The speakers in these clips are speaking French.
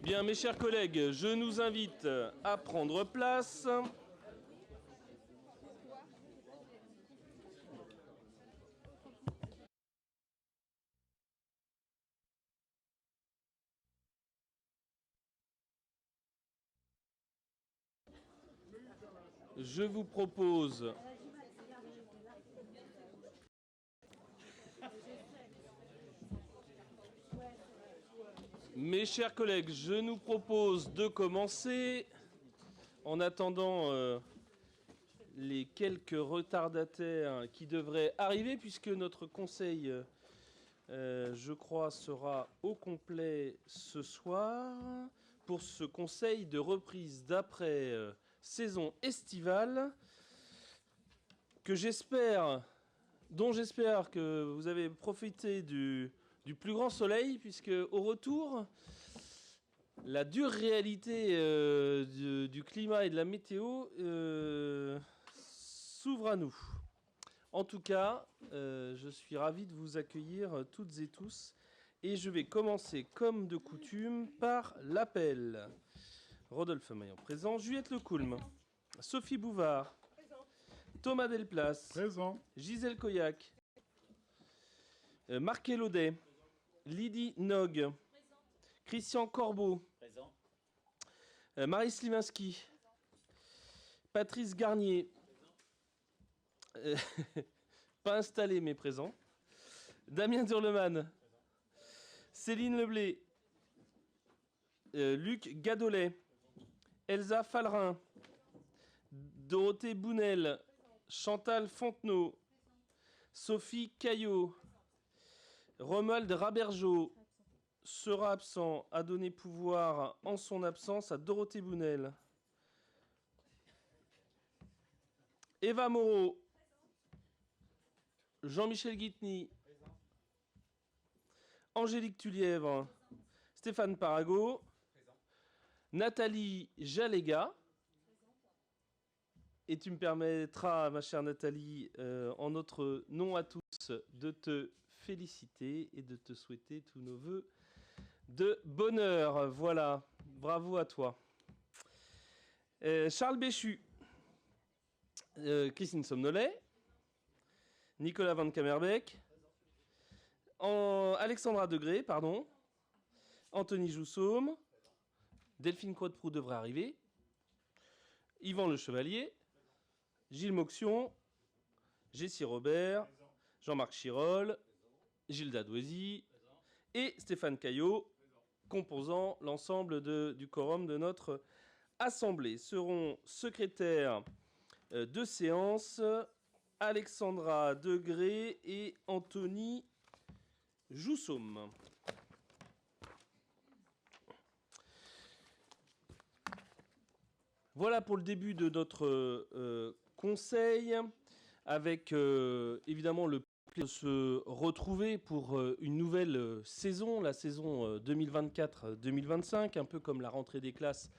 Bien, mes chers collègues, je nous invite à prendre place. Je vous propose mes chers collègues, je nous propose de commencer en attendant les quelques retardataires qui devraient arriver puisque notre conseil, je crois, sera au complet ce soir pour ce conseil de reprise d'après saison estivale dont j'espère que vous avez profité du plus grand soleil, puisque au retour, la dure réalité du climat et de la météo s'ouvre à nous. En tout cas, je suis ravi de vous accueillir toutes et tous, et je vais commencer comme de coutume par l'appel. Rodolphe Maillon présent, Juliette Lecoulme, Sophie Bouvard, Thomas Delplace, Présent. Gisèle Coyac, Marc Elaudet, Lydie Nog, Christian Corbeau, Présent. Marie Sliminski, Patrice Garnier, pas installé mais présent, Damien Durleman, Céline Leblé, Luc Gadolet, Elsa Fallerin, Dorothée Bounel, Chantal Fontenot, Sophie Caillot, Romuald Rabergeau sera absent, a donné pouvoir en son absence à Dorothée Bounel. Eva Moreau, Jean-Michel Guitny, Angélique Tullièvre, Stéphane Parago, Nathalie Jaléga. Et tu me permettras, ma chère Nathalie, en notre nom à tous, de te féliciter et de te souhaiter tous nos vœux de bonheur. Voilà, bravo à toi. Charles Béchu, Christine Somnolet, Nicolas Van Kamerbeek, Alexandra Degré, pardon, Anthony Joussaume, Delphine Croix-de-Proux devrait arriver, Yvan Le Chevalier, Gilles Moxion, Jessie Robert, Jean-Marc Chirol, Gilles Dadouézy et Stéphane Caillot, composant l'ensemble du quorum de notre assemblée. Seront secrétaires de séance Alexandra Degré et Anthony Joussaume. Voilà pour le début de notre conseil, avec évidemment le plaisir de se retrouver pour une nouvelle saison, la saison 2024-2025, un peu comme la rentrée des classes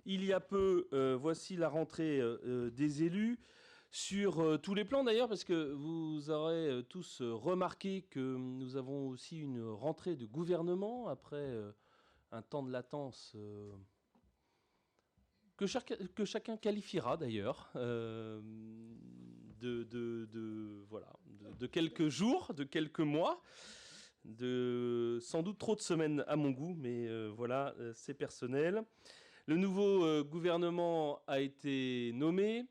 il y a peu. Voici la rentrée des élus, sur tous les plans d'ailleurs, parce que vous aurez tous remarqué que nous avons aussi une rentrée de gouvernement, après un temps de latence que chacun qualifiera d'ailleurs de quelques jours, de quelques mois, de sans doute trop de semaines à mon goût, mais voilà, c'est personnel. Le nouveau gouvernement a été nommé.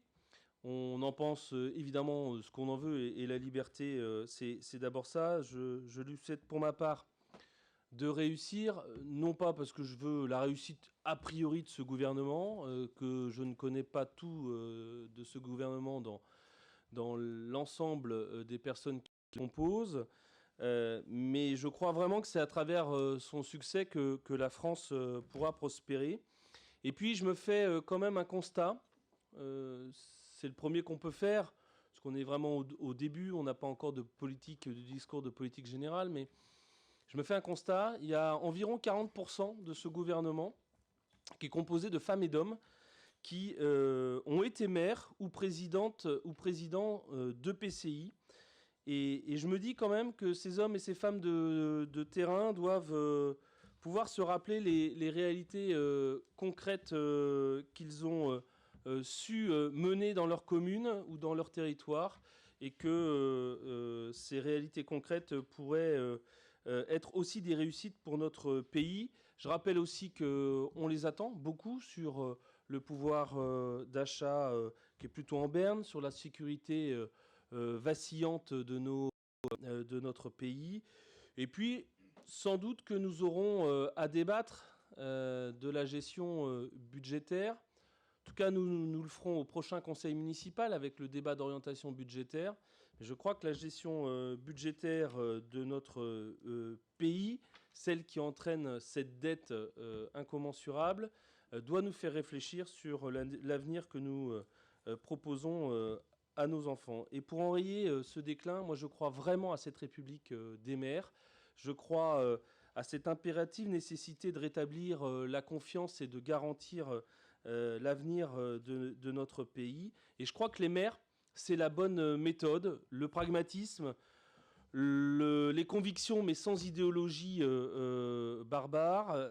On en pense évidemment ce qu'on en veut, et la liberté, c'est d'abord ça. Je lui souhaite pour ma part de réussir, non pas parce que je veux la réussite a priori de ce gouvernement, que je ne connais pas tout de ce gouvernement dans l'ensemble des personnes qui composent, mais je crois vraiment que c'est à travers son succès que la France pourra prospérer. Et puis je me fais quand même un constat, c'est le premier qu'on peut faire, parce qu'on est vraiment au début, on n'a pas encore de discours de politique générale, mais je me fais un constat, il y a environ 40% de ce gouvernement qui est composé de femmes et d'hommes qui ont été maires ou présidents de PCI. Et je me dis quand même que ces hommes et ces femmes de terrain doivent pouvoir se rappeler les réalités concrètes qu'ils ont su mener dans leur commune ou dans leur territoire, et que ces réalités concrètes pourraient être aussi des réussites pour notre pays. Je rappelle aussi qu'on les attend beaucoup sur le pouvoir d'achat qui est plutôt en berne, sur la sécurité vacillante de notre pays. Et puis, sans doute que nous aurons à débattre de la gestion budgétaire. En tout cas, nous le ferons au prochain conseil municipal avec le débat d'orientation budgétaire. Je crois que la gestion budgétaire de notre pays, celle qui entraîne cette dette incommensurable, doit nous faire réfléchir sur l'avenir que nous proposons à nos enfants. Et pour enrayer ce déclin, moi je crois vraiment à cette République des maires. Je crois à cette impérative nécessité de rétablir la confiance et de garantir l'avenir de notre pays. Et je crois que les maires, c'est la bonne méthode, le pragmatisme, les convictions, mais sans idéologie barbare,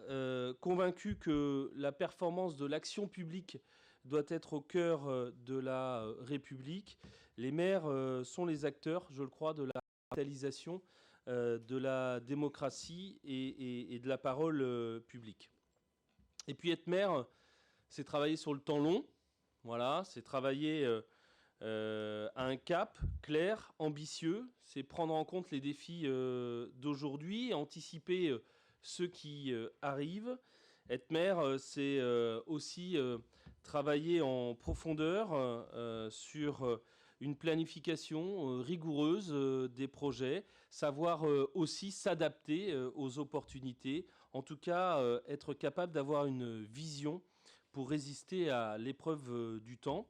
convaincus que la performance de l'action publique doit être au cœur de la République. Les maires sont les acteurs, je le crois, de la vitalisation de la démocratie et de la parole publique. Et puis être maire, c'est travailler sur le temps long, voilà, c'est travailler à un cap clair, ambitieux, c'est prendre en compte les défis d'aujourd'hui, anticiper ceux qui arrivent. Être maire, c'est aussi travailler en profondeur sur une planification rigoureuse des projets, savoir aussi s'adapter aux opportunités, en tout cas être capable d'avoir une vision pour résister à l'épreuve du temps.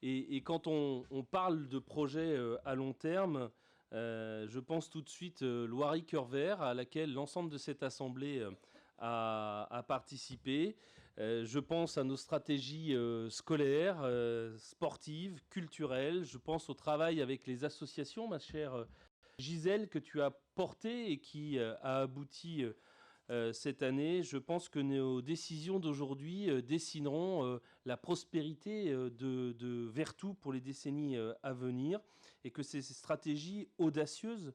Et quand on parle de projets à long terme, je pense tout de suite Loirie Cœur Vert, à laquelle l'ensemble de cette assemblée a participé. Je pense à nos stratégies scolaires, sportives, culturelles. Je pense au travail avec les associations, ma chère Gisèle, que tu as porté et qui a abouti cette année. Je pense que nos décisions d'aujourd'hui dessineront la prospérité de Vertou pour les décennies à venir, et que ces stratégies audacieuses,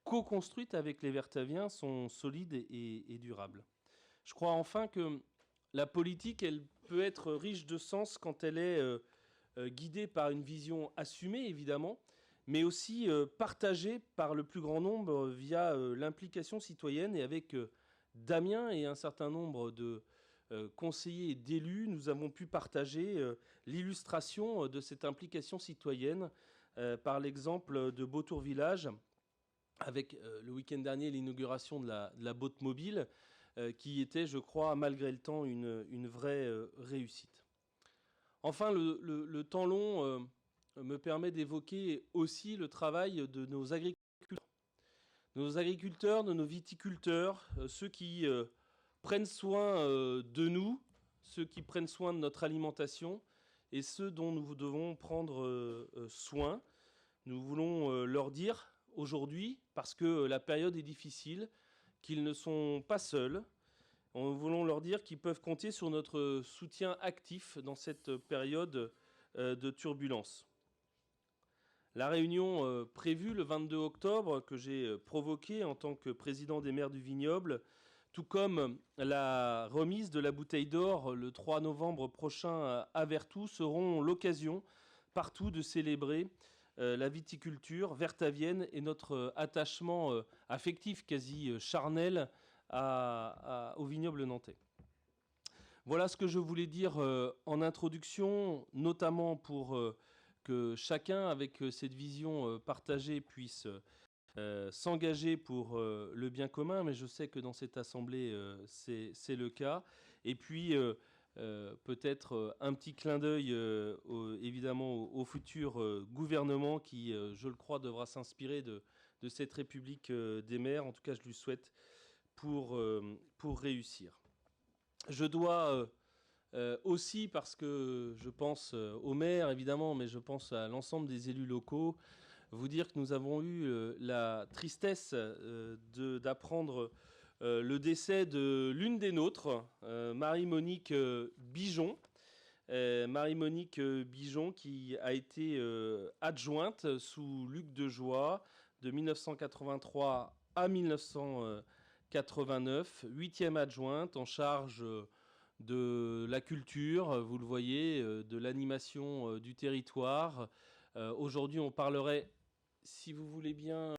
co-construites avec les Vertaviens, sont solides et durables. Je crois enfin que la politique, elle peut être riche de sens quand elle est guidée par une vision assumée, évidemment, mais aussi partagée par le plus grand nombre via l'implication citoyenne. Et avec Damien et un certain nombre de conseillers et d'élus, nous avons pu partager l'illustration de cette implication citoyenne par l'exemple de Beautour Village, avec le week-end dernier l'inauguration de la botte mobile, qui était, je crois, malgré le temps, une vraie réussite. Enfin, le temps long me permet d'évoquer aussi le travail de nos agriculteurs, de nos viticulteurs, ceux qui prennent soin de nous, ceux qui prennent soin de notre alimentation, et ceux dont nous devons prendre soin. Nous voulons leur dire aujourd'hui, parce que la période est difficile, qu'ils ne sont pas seuls. Nous voulons leur dire qu'ils peuvent compter sur notre soutien actif dans cette période de turbulence. La réunion prévue le 22 octobre, que j'ai provoquée en tant que président des maires du vignoble, tout comme la remise de la bouteille d'or le 3 novembre prochain à Vertou, seront l'occasion partout de célébrer la viticulture vertavienne et notre attachement affectif quasi charnel au vignoble nantais. Voilà ce que je voulais dire en introduction, notamment pour que chacun, avec cette vision partagée, puisse s'engager pour le bien commun, mais je sais que dans cette assemblée, c'est le cas. Et puis, peut-être un petit clin d'œil, évidemment, au futur gouvernement qui, je le crois, devra s'inspirer de cette République des maires. En tout cas, je lui souhaite pour réussir. Je dois aussi, parce que je pense aux maires, évidemment, mais je pense à l'ensemble des élus locaux, vous dire que nous avons eu la tristesse d'apprendre le décès de l'une des nôtres, Marie-Monique Bijon. Marie-Monique Bijon qui a été adjointe sous Luc Dejoie de 1983 à 1989, 8e adjointe en charge de la culture, vous le voyez, de l'animation du territoire. Aujourd'hui, on parlerait, si vous voulez bien,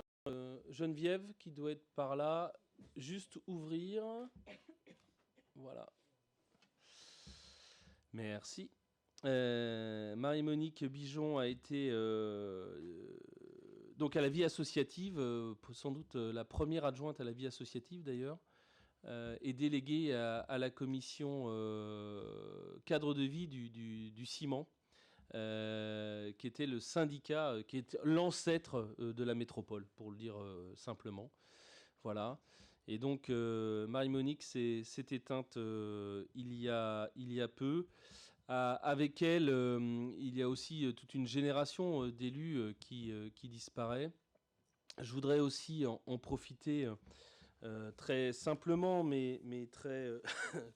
Geneviève, qui doit être par là, juste ouvrir. Voilà. Merci. Marie-Monique Bijon a été donc à la vie associative, sans doute la première adjointe à la vie associative d'ailleurs, et déléguée à la commission cadre de vie du ciment, qui était le syndicat, qui est l'ancêtre de la métropole, pour le dire simplement. Voilà. Et donc Marie-Monique s'est éteinte il y a peu. Avec elle, il y a aussi toute une génération d'élus qui disparaît. Je voudrais aussi en profiter très simplement, mais très,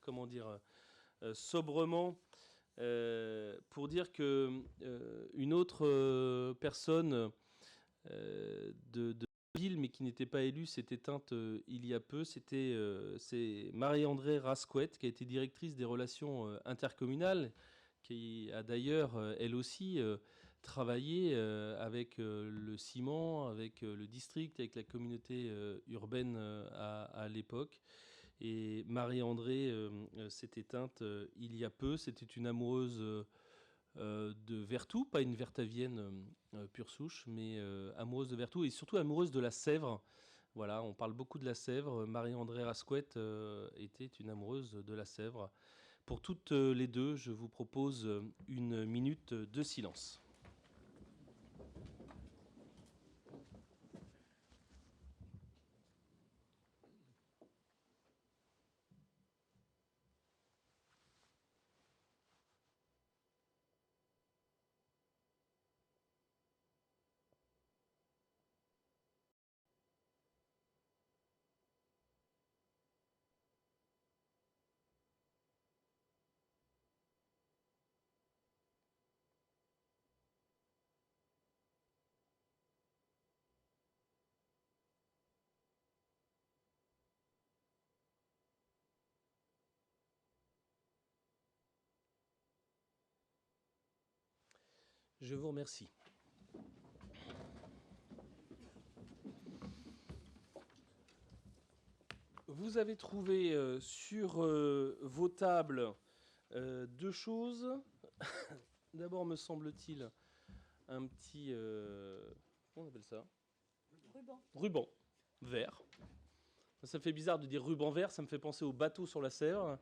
comment dire, sobrement, pour dire que une autre personne de ville, mais qui n'était pas élue, s'est éteinte il y a peu. C'est Marie-Andrée Rasquette, qui a été directrice des relations intercommunales, qui a d'ailleurs, elle aussi, travaillé avec le ciment, avec le district, avec la communauté urbaine à l'époque. Et Marie-Andrée s'est éteinte il y a peu. C'était une amoureuse de Vertou, pas une vertavienne pure souche, mais amoureuse de Vertou et surtout amoureuse de la Sèvre. Voilà, on parle beaucoup de la Sèvre. Marie-Andrée Rasquette était une amoureuse de la Sèvre. Pour toutes les deux, je vous propose une minute de silence. Je vous remercie. Vous avez trouvé sur vos tables deux choses. D'abord, me semble-t-il, un petit... comment on appelle ça ? Ruban vert. Ça fait bizarre de dire ruban vert, ça me fait penser au bateau sur la Sèvre.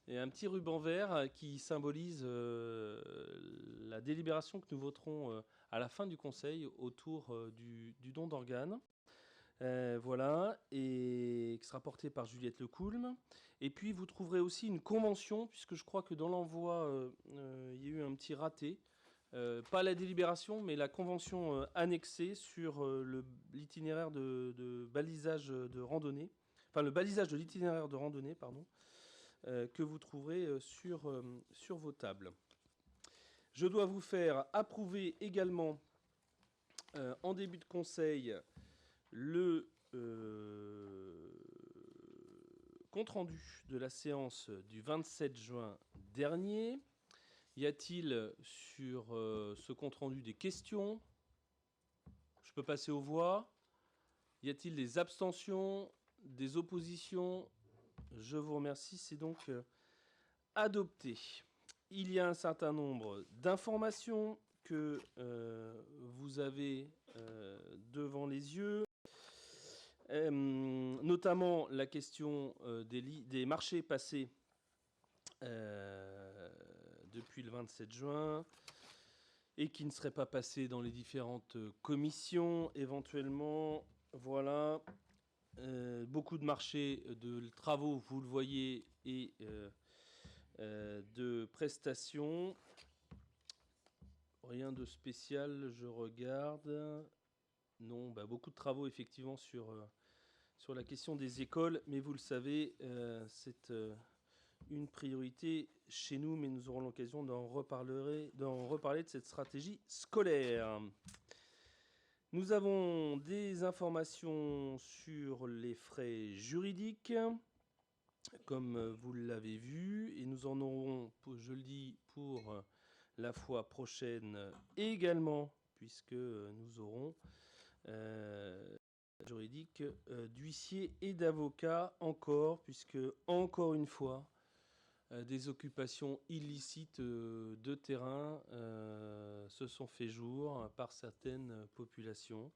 Et un petit ruban vert qui symbolise la délibération que nous voterons à la fin du Conseil autour du don d'organes. Voilà, et qui sera porté par Juliette Lecoulme. Et puis vous trouverez aussi une convention, puisque je crois que dans l'envoi, il y a eu un petit raté. Pas la délibération, mais la convention annexée sur l'itinéraire de balisage de randonnée, enfin le balisage de l'itinéraire de randonnée, pardon, que vous trouverez sur vos tables. Je dois vous faire approuver également en début de conseil le compte-rendu de la séance du 27 juin dernier. Y a-t-il sur ce compte-rendu des questions ? Je peux passer aux voix. Y a-t-il des abstentions, des oppositions ? Je vous remercie, c'est donc adopté. Il y a un certain nombre d'informations que vous avez devant les yeux, notamment la question des marchés passés depuis le 27 juin et qui ne seraient pas passés dans les différentes commissions éventuellement. Voilà. Beaucoup de marchés de travaux, vous le voyez, et de prestations. Rien de spécial, je regarde. Non, beaucoup de travaux effectivement sur sur la question des écoles, mais vous le savez, c'est une priorité chez nous, mais nous aurons l'occasion d'en reparler de cette stratégie scolaire. Nous avons des informations sur les frais juridiques, comme vous l'avez vu, et nous en aurons, je le dis, pour la fois prochaine également, puisque nous aurons juridique d'huissier et d'avocat encore, puisque encore une fois, des occupations illicites de terrain se sont fait jour par certaines populations.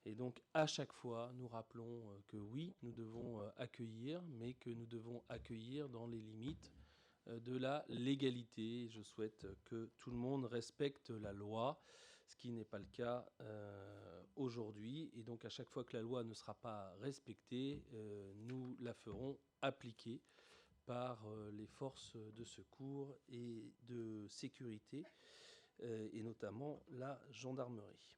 Et donc, à chaque fois, nous rappelons que oui, nous devons accueillir, mais que nous devons accueillir dans les limites de la légalité. Je souhaite que tout le monde respecte la loi, ce qui n'est pas le cas aujourd'hui. Et donc, à chaque fois que la loi ne sera pas respectée, nous la ferons appliquer par les forces de secours et de sécurité, et notamment la gendarmerie.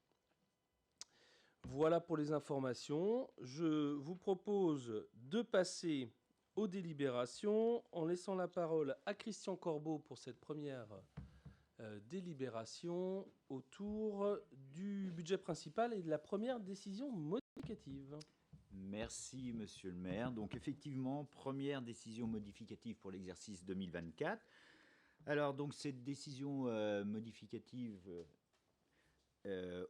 Voilà pour les informations. Je vous propose de passer aux délibérations en laissant la parole à Christian Corbeau pour cette première délibération autour du budget principal et de la première décision modificative. Merci, monsieur le maire. Donc, effectivement, première décision modificative pour l'exercice 2024. Alors, donc, cette décision modificative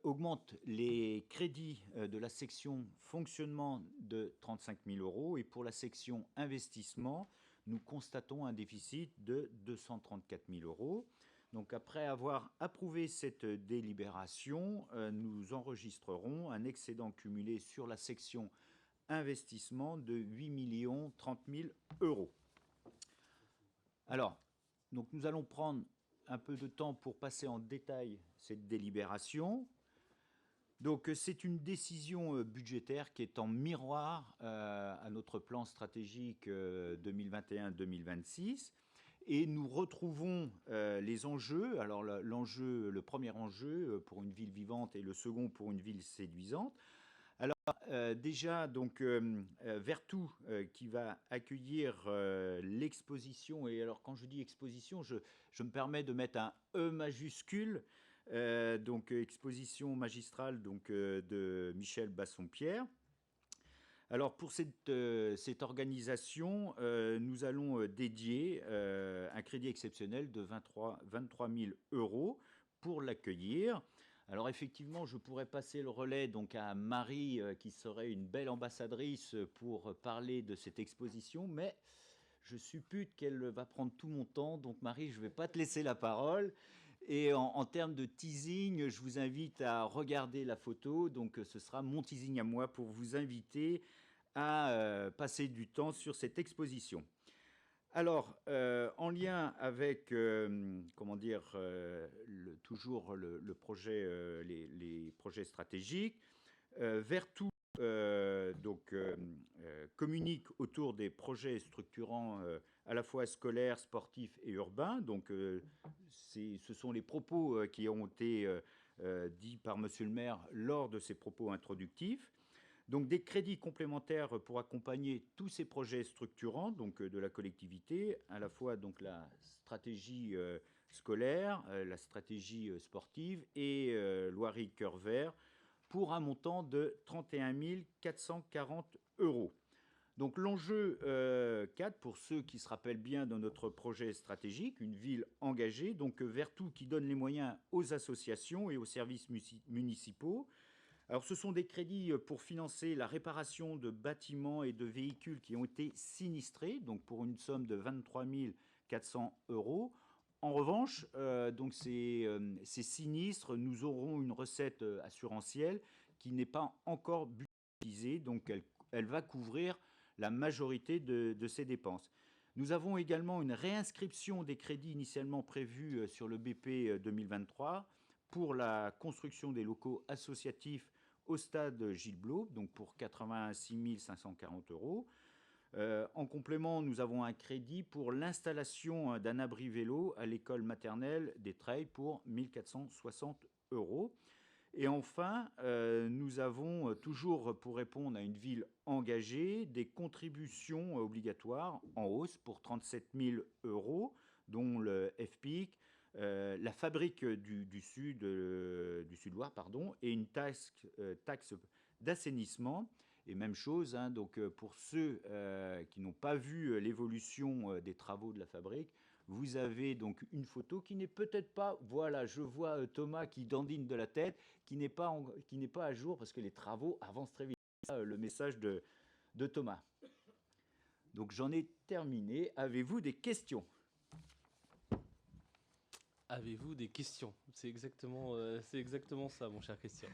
augmente les crédits de la section fonctionnement de 35 000 euros et pour la section investissement, nous constatons un déficit de 234 000 euros. Donc, après avoir approuvé cette délibération, nous enregistrerons un excédent cumulé sur la section investissement de 8 030 000 euros. Alors, donc nous allons prendre un peu de temps pour passer en détail cette délibération. Donc, c'est une décision budgétaire qui est en miroir à notre plan stratégique 2021-2026. Et nous retrouvons les enjeux. Alors, le premier enjeu pour une ville vivante et le second pour une ville séduisante. Alors, déjà, donc, Vertou qui va accueillir l'exposition. Et alors, quand je dis exposition, je me permets de mettre un E majuscule. Donc, exposition magistrale donc, de Michel Bassompierre. Alors, pour cette organisation, nous allons dédier un crédit exceptionnel de 23 000 euros pour l'accueillir. Alors effectivement, je pourrais passer le relais donc à Marie, qui serait une belle ambassadrice pour parler de cette exposition, mais je suppute qu'elle va prendre tout mon temps. Donc Marie, je ne vais pas te laisser la parole. Et en termes de teasing, je vous invite à regarder la photo. Donc ce sera mon teasing à moi pour vous inviter à passer du temps sur cette exposition. Alors, en lien avec, toujours le projet, les projets stratégiques, Vertou communique autour des projets structurants à la fois scolaires, sportifs et urbains. Donc, ce sont les propos qui ont été dits par Monsieur le maire lors de ses propos introductifs. Donc des crédits complémentaires pour accompagner tous ces projets structurants donc, de la collectivité, à la fois donc, la stratégie scolaire, la stratégie sportive et Loirie Cœur Vert, pour un montant de 31 440 euros. Donc l'enjeu 4, pour ceux qui se rappellent bien de notre projet stratégique, une ville engagée, donc Vertou qui donne les moyens aux associations et aux services municipaux. Alors, ce sont des crédits pour financer la réparation de bâtiments et de véhicules qui ont été sinistrés, donc pour une somme de 23 400 euros. En revanche, donc ces sinistres, nous aurons une recette assurantielle qui n'est pas encore budgétisée, donc elle va couvrir la majorité de ces dépenses. Nous avons également une réinscription des crédits initialement prévus sur le BP 2023 pour la construction des locaux associatifs au stade Gilles Blot, donc pour 86 540 euros. En complément, nous avons un crédit pour l'installation d'un abri vélo à l'école maternelle des Treilles pour 1 460 euros. Et enfin, nous avons toujours, pour répondre à une ville engagée, des contributions obligatoires en hausse pour 37 000 euros, dont le FPIC, la fabrique du Sud-Loire, pardon, et une taxe d'assainissement. Et même chose, hein, donc pour ceux qui n'ont pas vu l'évolution des travaux de la fabrique, vous avez donc une photo qui n'est peut-être pas, voilà, je vois Thomas qui dandine de la tête, qui n'est pas à jour parce que les travaux avancent très vite. Le message de Thomas. Donc j'en ai terminé. Avez-vous des questions? Avez-vous des questions? C'est exactement ça, mon cher Christian.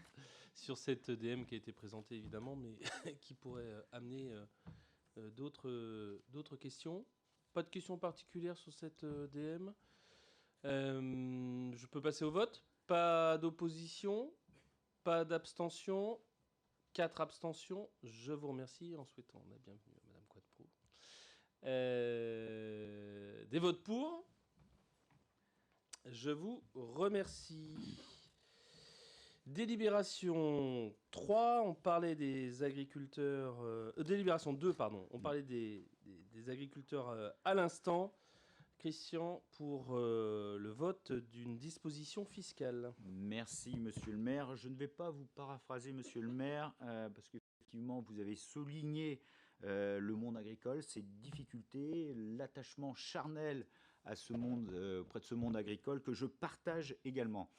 Sur cette DM qui a été présentée, évidemment, mais qui pourrait amener d'autres questions. Pas de questions particulières sur cette DM. Je peux passer au vote. Pas d'opposition, pas d'abstention, 4 abstentions. Je vous remercie en souhaitant la bienvenue à Madame Quadepro. Des votes pour. Je vous remercie. Délibération 3, on parlait des agriculteurs... délibération 2, pardon, on parlait des agriculteurs à l'instant. Christian, pour le vote d'une disposition fiscale. Merci, monsieur le maire. Je ne vais pas vous paraphraser, monsieur le maire, parce qu'effectivement, vous avez souligné le monde agricole, ses difficultés, l'attachement charnel à ce monde, auprès de ce monde agricole que je partage également.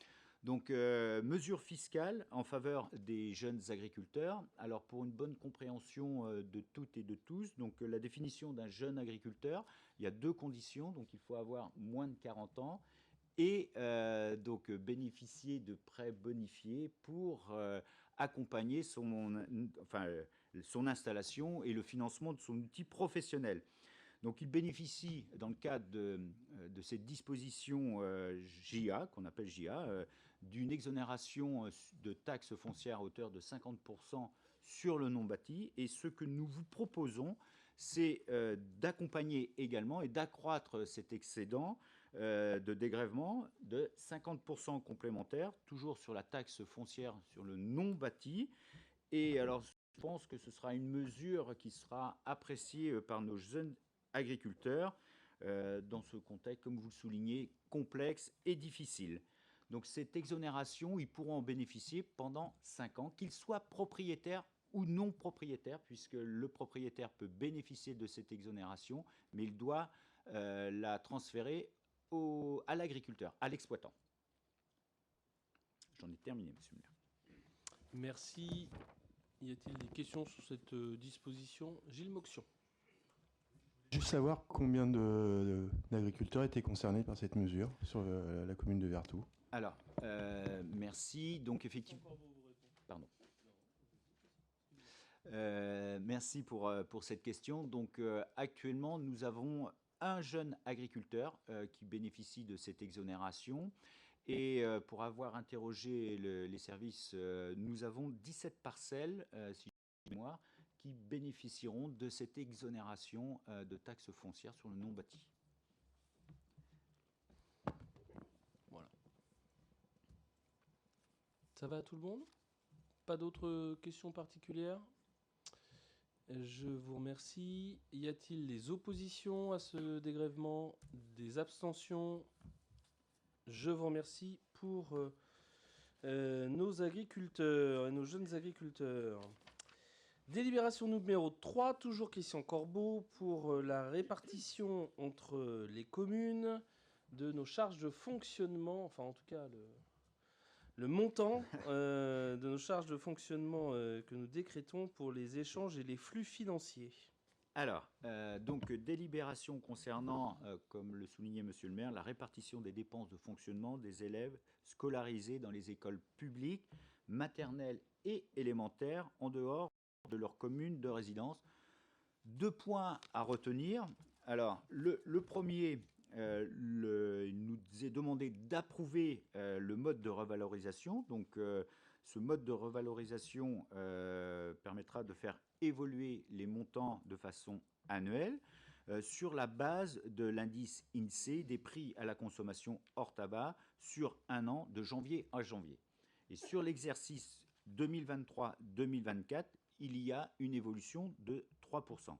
Donc, mesures fiscales en faveur des jeunes agriculteurs. Alors, pour une bonne compréhension de toutes et de tous, donc la définition d'un jeune agriculteur, il y a 2 conditions. Donc, il faut avoir moins de 40 ans et donc bénéficier de prêts bonifiés pour accompagner son installation et le financement de son outil professionnel. Donc, il bénéficie, dans le cadre de cette disposition JA, qu'on appelle JA, d'une exonération de taxes foncières à hauteur de 50% sur le non bâti. Et ce que nous vous proposons, c'est d'accompagner également et d'accroître cet excédent de dégrèvement de 50% complémentaire, toujours sur la taxe foncière sur le non bâti. Et alors, je pense que ce sera une mesure qui sera appréciée par nos jeunes agriculteurs dans ce contexte, comme vous le soulignez, complexe et difficile. Donc cette exonération, ils pourront en bénéficier pendant 5 ans, qu'ils soient propriétaires ou non propriétaires, puisque le propriétaire peut bénéficier de cette exonération, mais il doit la transférer à l'agriculteur, à l'exploitant. J'en ai terminé, monsieur le maire. Merci. Y a-t-il des questions sur cette disposition? Gilles Moxion. Juste savoir combien d'agriculteurs étaient concernés par cette mesure sur la commune de Vertou. Alors, merci. Donc, effectivement... Pardon. Merci pour cette question. Donc, actuellement, nous avons un jeune agriculteur qui bénéficie de cette exonération. Et pour avoir interrogé les services, nous avons 17 parcelles, si je me mémoire, qui bénéficieront de cette exonération de taxes foncières sur le non bâti. Voilà. Ça va à tout le monde? Pas d'autres questions particulières? Je vous remercie. Y a-t-il des oppositions à ce dégrèvement? Des abstentions? Je vous remercie pour nos agriculteurs et nos jeunes agriculteurs. Délibération numéro 3, toujours Christian Corbeau, pour la répartition entre les communes de nos charges de fonctionnement, enfin en tout cas le montant de nos charges de fonctionnement que nous décrétons pour les échanges et les flux financiers. Alors, donc délibération concernant, comme le soulignait monsieur le maire, la répartition des dépenses de fonctionnement des élèves scolarisés dans les écoles publiques, maternelles et élémentaires en dehors de leur commune de résidence. 2 points à retenir. Alors, le premier, il nous est demandé d'approuver le mode de revalorisation. Donc, ce mode de revalorisation permettra de faire évoluer les montants de façon annuelle sur la base de l'indice INSEE des prix à la consommation hors tabac sur un an, de janvier à janvier. Et sur l'exercice 2023-2024, il y a une évolution de 3%.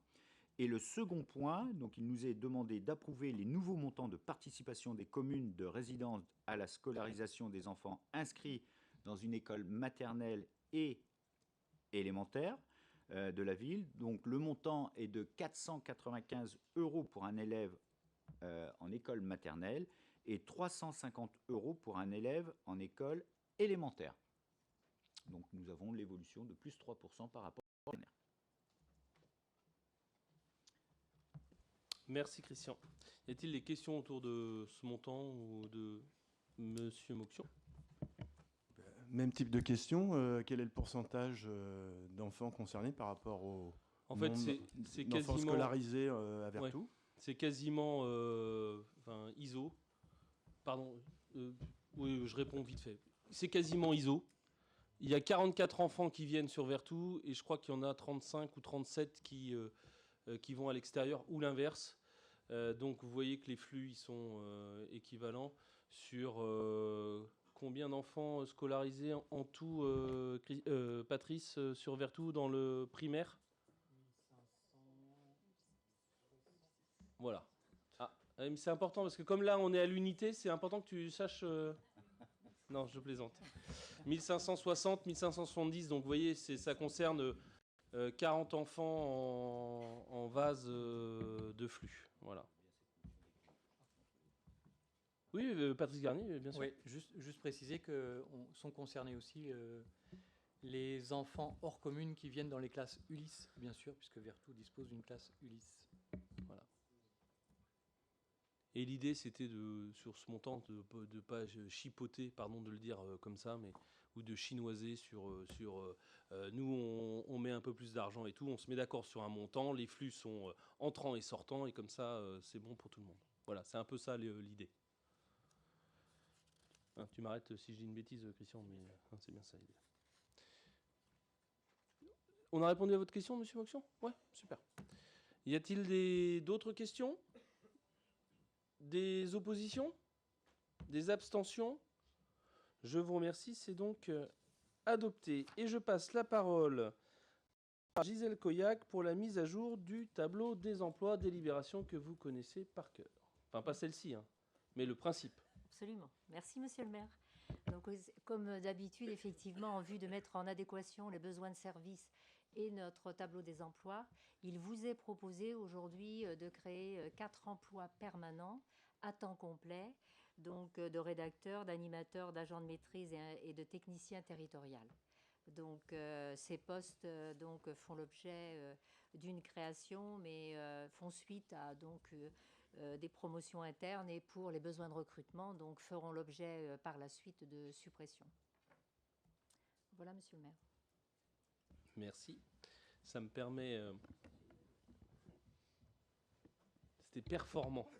Et le second point, donc il nous est demandé d'approuver les nouveaux montants de participation des communes de résidence à la scolarisation des enfants inscrits dans une école maternelle et élémentaire de la ville. Donc le montant est de 495 € pour un élève en école maternelle et 350 € pour un élève en école élémentaire. Donc nous avons l'évolution de plus 3% par rapport à l'année. Merci Christian. Y a-t-il des questions autour de ce montant ou de Monsieur Moxion? Même type de question, quel est le pourcentage d'enfants concernés par rapport au En fait, nombre c'est d'enfants quasiment scolarisés à Vertou? Ouais. C'est quasiment ISO. Pardon, oui, je réponds vite fait. C'est quasiment ISO. Il y a 44 enfants qui viennent sur Vertou et je crois qu'il y en a 35 ou 37 qui vont à l'extérieur ou l'inverse. Donc vous voyez que les flux ils sont équivalents sur combien d'enfants scolarisés en tout, Patrice, sur Vertou dans le primaire? Voilà. Ah, mais c'est important parce que comme là on est à l'unité, c'est important que tu saches. Non, je plaisante. 1560, 1570, donc vous voyez, ça concerne 40 enfants en vase de flux. Voilà. Oui, Patrice Garnier, bien sûr. Oui, juste préciser que sont concernés aussi les enfants hors commune qui viennent dans les classes Ulysse, bien sûr, puisque Vertou dispose d'une classe Ulysse. Voilà. Et l'idée, c'était sur ce montant, de ne pas chipoter, pardon de le dire comme ça, mais ou de chinoiser sur nous, on met un peu plus d'argent et tout, on se met d'accord sur un montant, les flux sont entrants et sortants, et comme ça, c'est bon pour tout le monde. Voilà, c'est un peu ça l'idée. Hein, tu m'arrêtes si je dis une bêtise, Christian, mais c'est bien ça l'idée. On a répondu à votre question, Monsieur Moxion? Ouais, super. Y a-t-il d'autres questions? Des oppositions? Des abstentions? Je vous remercie, c'est donc adopté. Et je passe la parole à Gisèle Coyac pour la mise à jour du tableau des emplois délibération que vous connaissez par cœur. Enfin, pas celle-ci, hein, mais le principe. Absolument. Merci, Monsieur le maire. Donc, comme d'habitude, effectivement, en vue de mettre en adéquation les besoins de service et notre tableau des emplois, il vous est proposé aujourd'hui de créer 4 emplois permanents à temps complet, donc de rédacteurs, d'animateurs, d'agents de maîtrise et de techniciens territoriaux. Donc ces postes font l'objet d'une création, mais font suite à des promotions internes et pour les besoins de recrutement, donc feront l'objet par la suite de suppression. Voilà, Monsieur le maire. Merci. Ça me permet... C'était performant.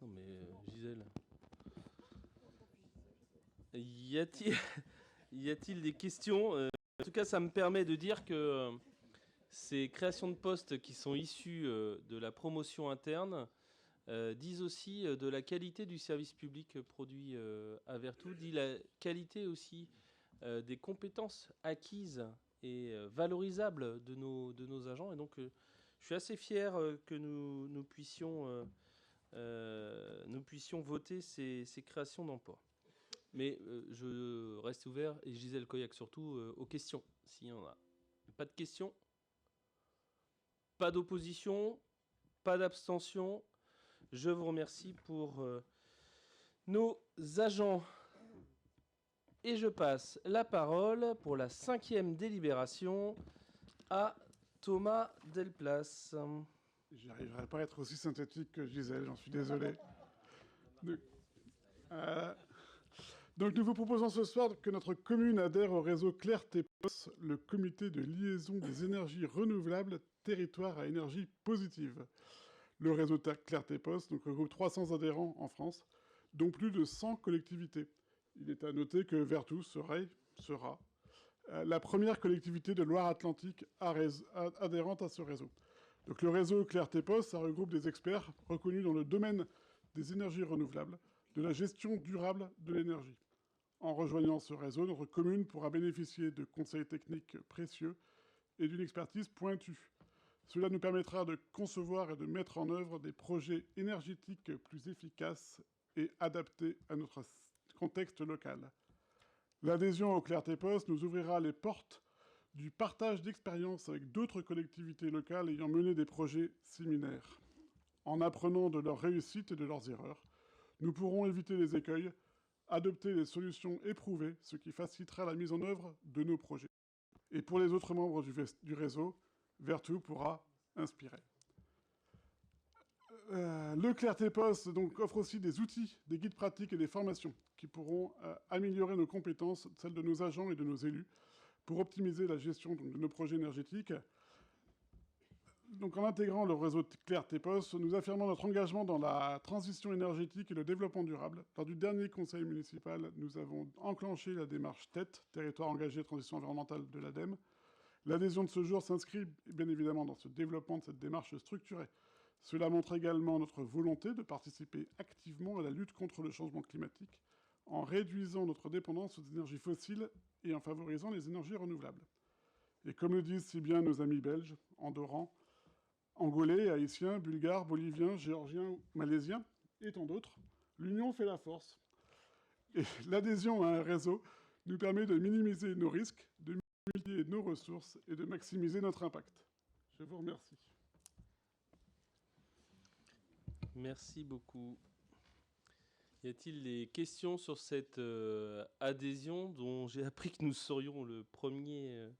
Non mais Gisèle... Y a-t-il des questions? En tout cas, ça me permet de dire que ces créations de postes qui sont issues de la promotion interne disent aussi de la qualité du service public produit à Vertou, dit la qualité aussi des compétences acquises et valorisables de nos agents. Et donc, je suis assez fier que nous puissions voter ces créations d'emplois. Mais je reste ouvert, et Gisèle Coyac surtout, aux questions, s'il y en a. Pas de questions? Pas d'opposition? Pas d'abstention? Je vous remercie pour nos agents. Et je passe la parole pour la 5e délibération à Thomas Delplace. Je n'arriverai pas à être aussi synthétique que Gisèle, j'en suis désolé. Donc nous vous proposons ce soir que notre commune adhère au réseau Clair-Tépos, le comité de liaison des énergies renouvelables territoire à énergie positive. Le réseau Clair-Tépos regroupe 300 adhérents en France, dont plus de 100 collectivités. Il est à noter que Vertou sera la première collectivité de Loire-Atlantique adhérente à ce réseau. Donc le réseau Clair-Tépos, ça regroupe des experts reconnus dans le domaine des énergies renouvelables, de la gestion durable de l'énergie. En rejoignant ce réseau, notre commune pourra bénéficier de conseils techniques précieux et d'une expertise pointue. Cela nous permettra de concevoir et de mettre en œuvre des projets énergétiques plus efficaces et adaptés à notre contexte local. L'adhésion au Clerté-Poste nous ouvrira les portes du partage d'expériences avec d'autres collectivités locales ayant mené des projets similaires. En apprenant de leurs réussites et de leurs erreurs, nous pourrons éviter les écueils, adopter les solutions éprouvées, ce qui facilitera la mise en œuvre de nos projets. Et pour les autres membres du réseau, Vertu pourra inspirer. Le Clerté-Poste donc, offre aussi des outils, des guides pratiques et des formations qui pourront améliorer nos compétences, celles de nos agents et de nos élus, pour optimiser la gestion de nos projets énergétiques. Donc, en intégrant le réseau Clerté-Poste, nous affirmons notre engagement dans la transition énergétique et le développement durable. Lors du dernier conseil municipal, nous avons enclenché la démarche TET, Territoire engagé transition environnementale de l'ADEME. L'adhésion de ce jour s'inscrit bien évidemment dans ce développement de cette démarche structurée. Cela montre également notre volonté de participer activement à la lutte contre le changement climatique en réduisant notre dépendance aux énergies fossiles et en favorisant les énergies renouvelables. Et comme le disent si bien nos amis belges, andorrans, angolais, haïtiens, bulgares, boliviens, géorgiens, malaisiens et tant d'autres, l'union fait la force. Et l'adhésion à un réseau nous permet de minimiser nos risques, de multiplier nos ressources et de maximiser notre impact. Je vous remercie. Merci beaucoup. Y a-t-il des questions sur cette adhésion dont j'ai appris que nous serions le première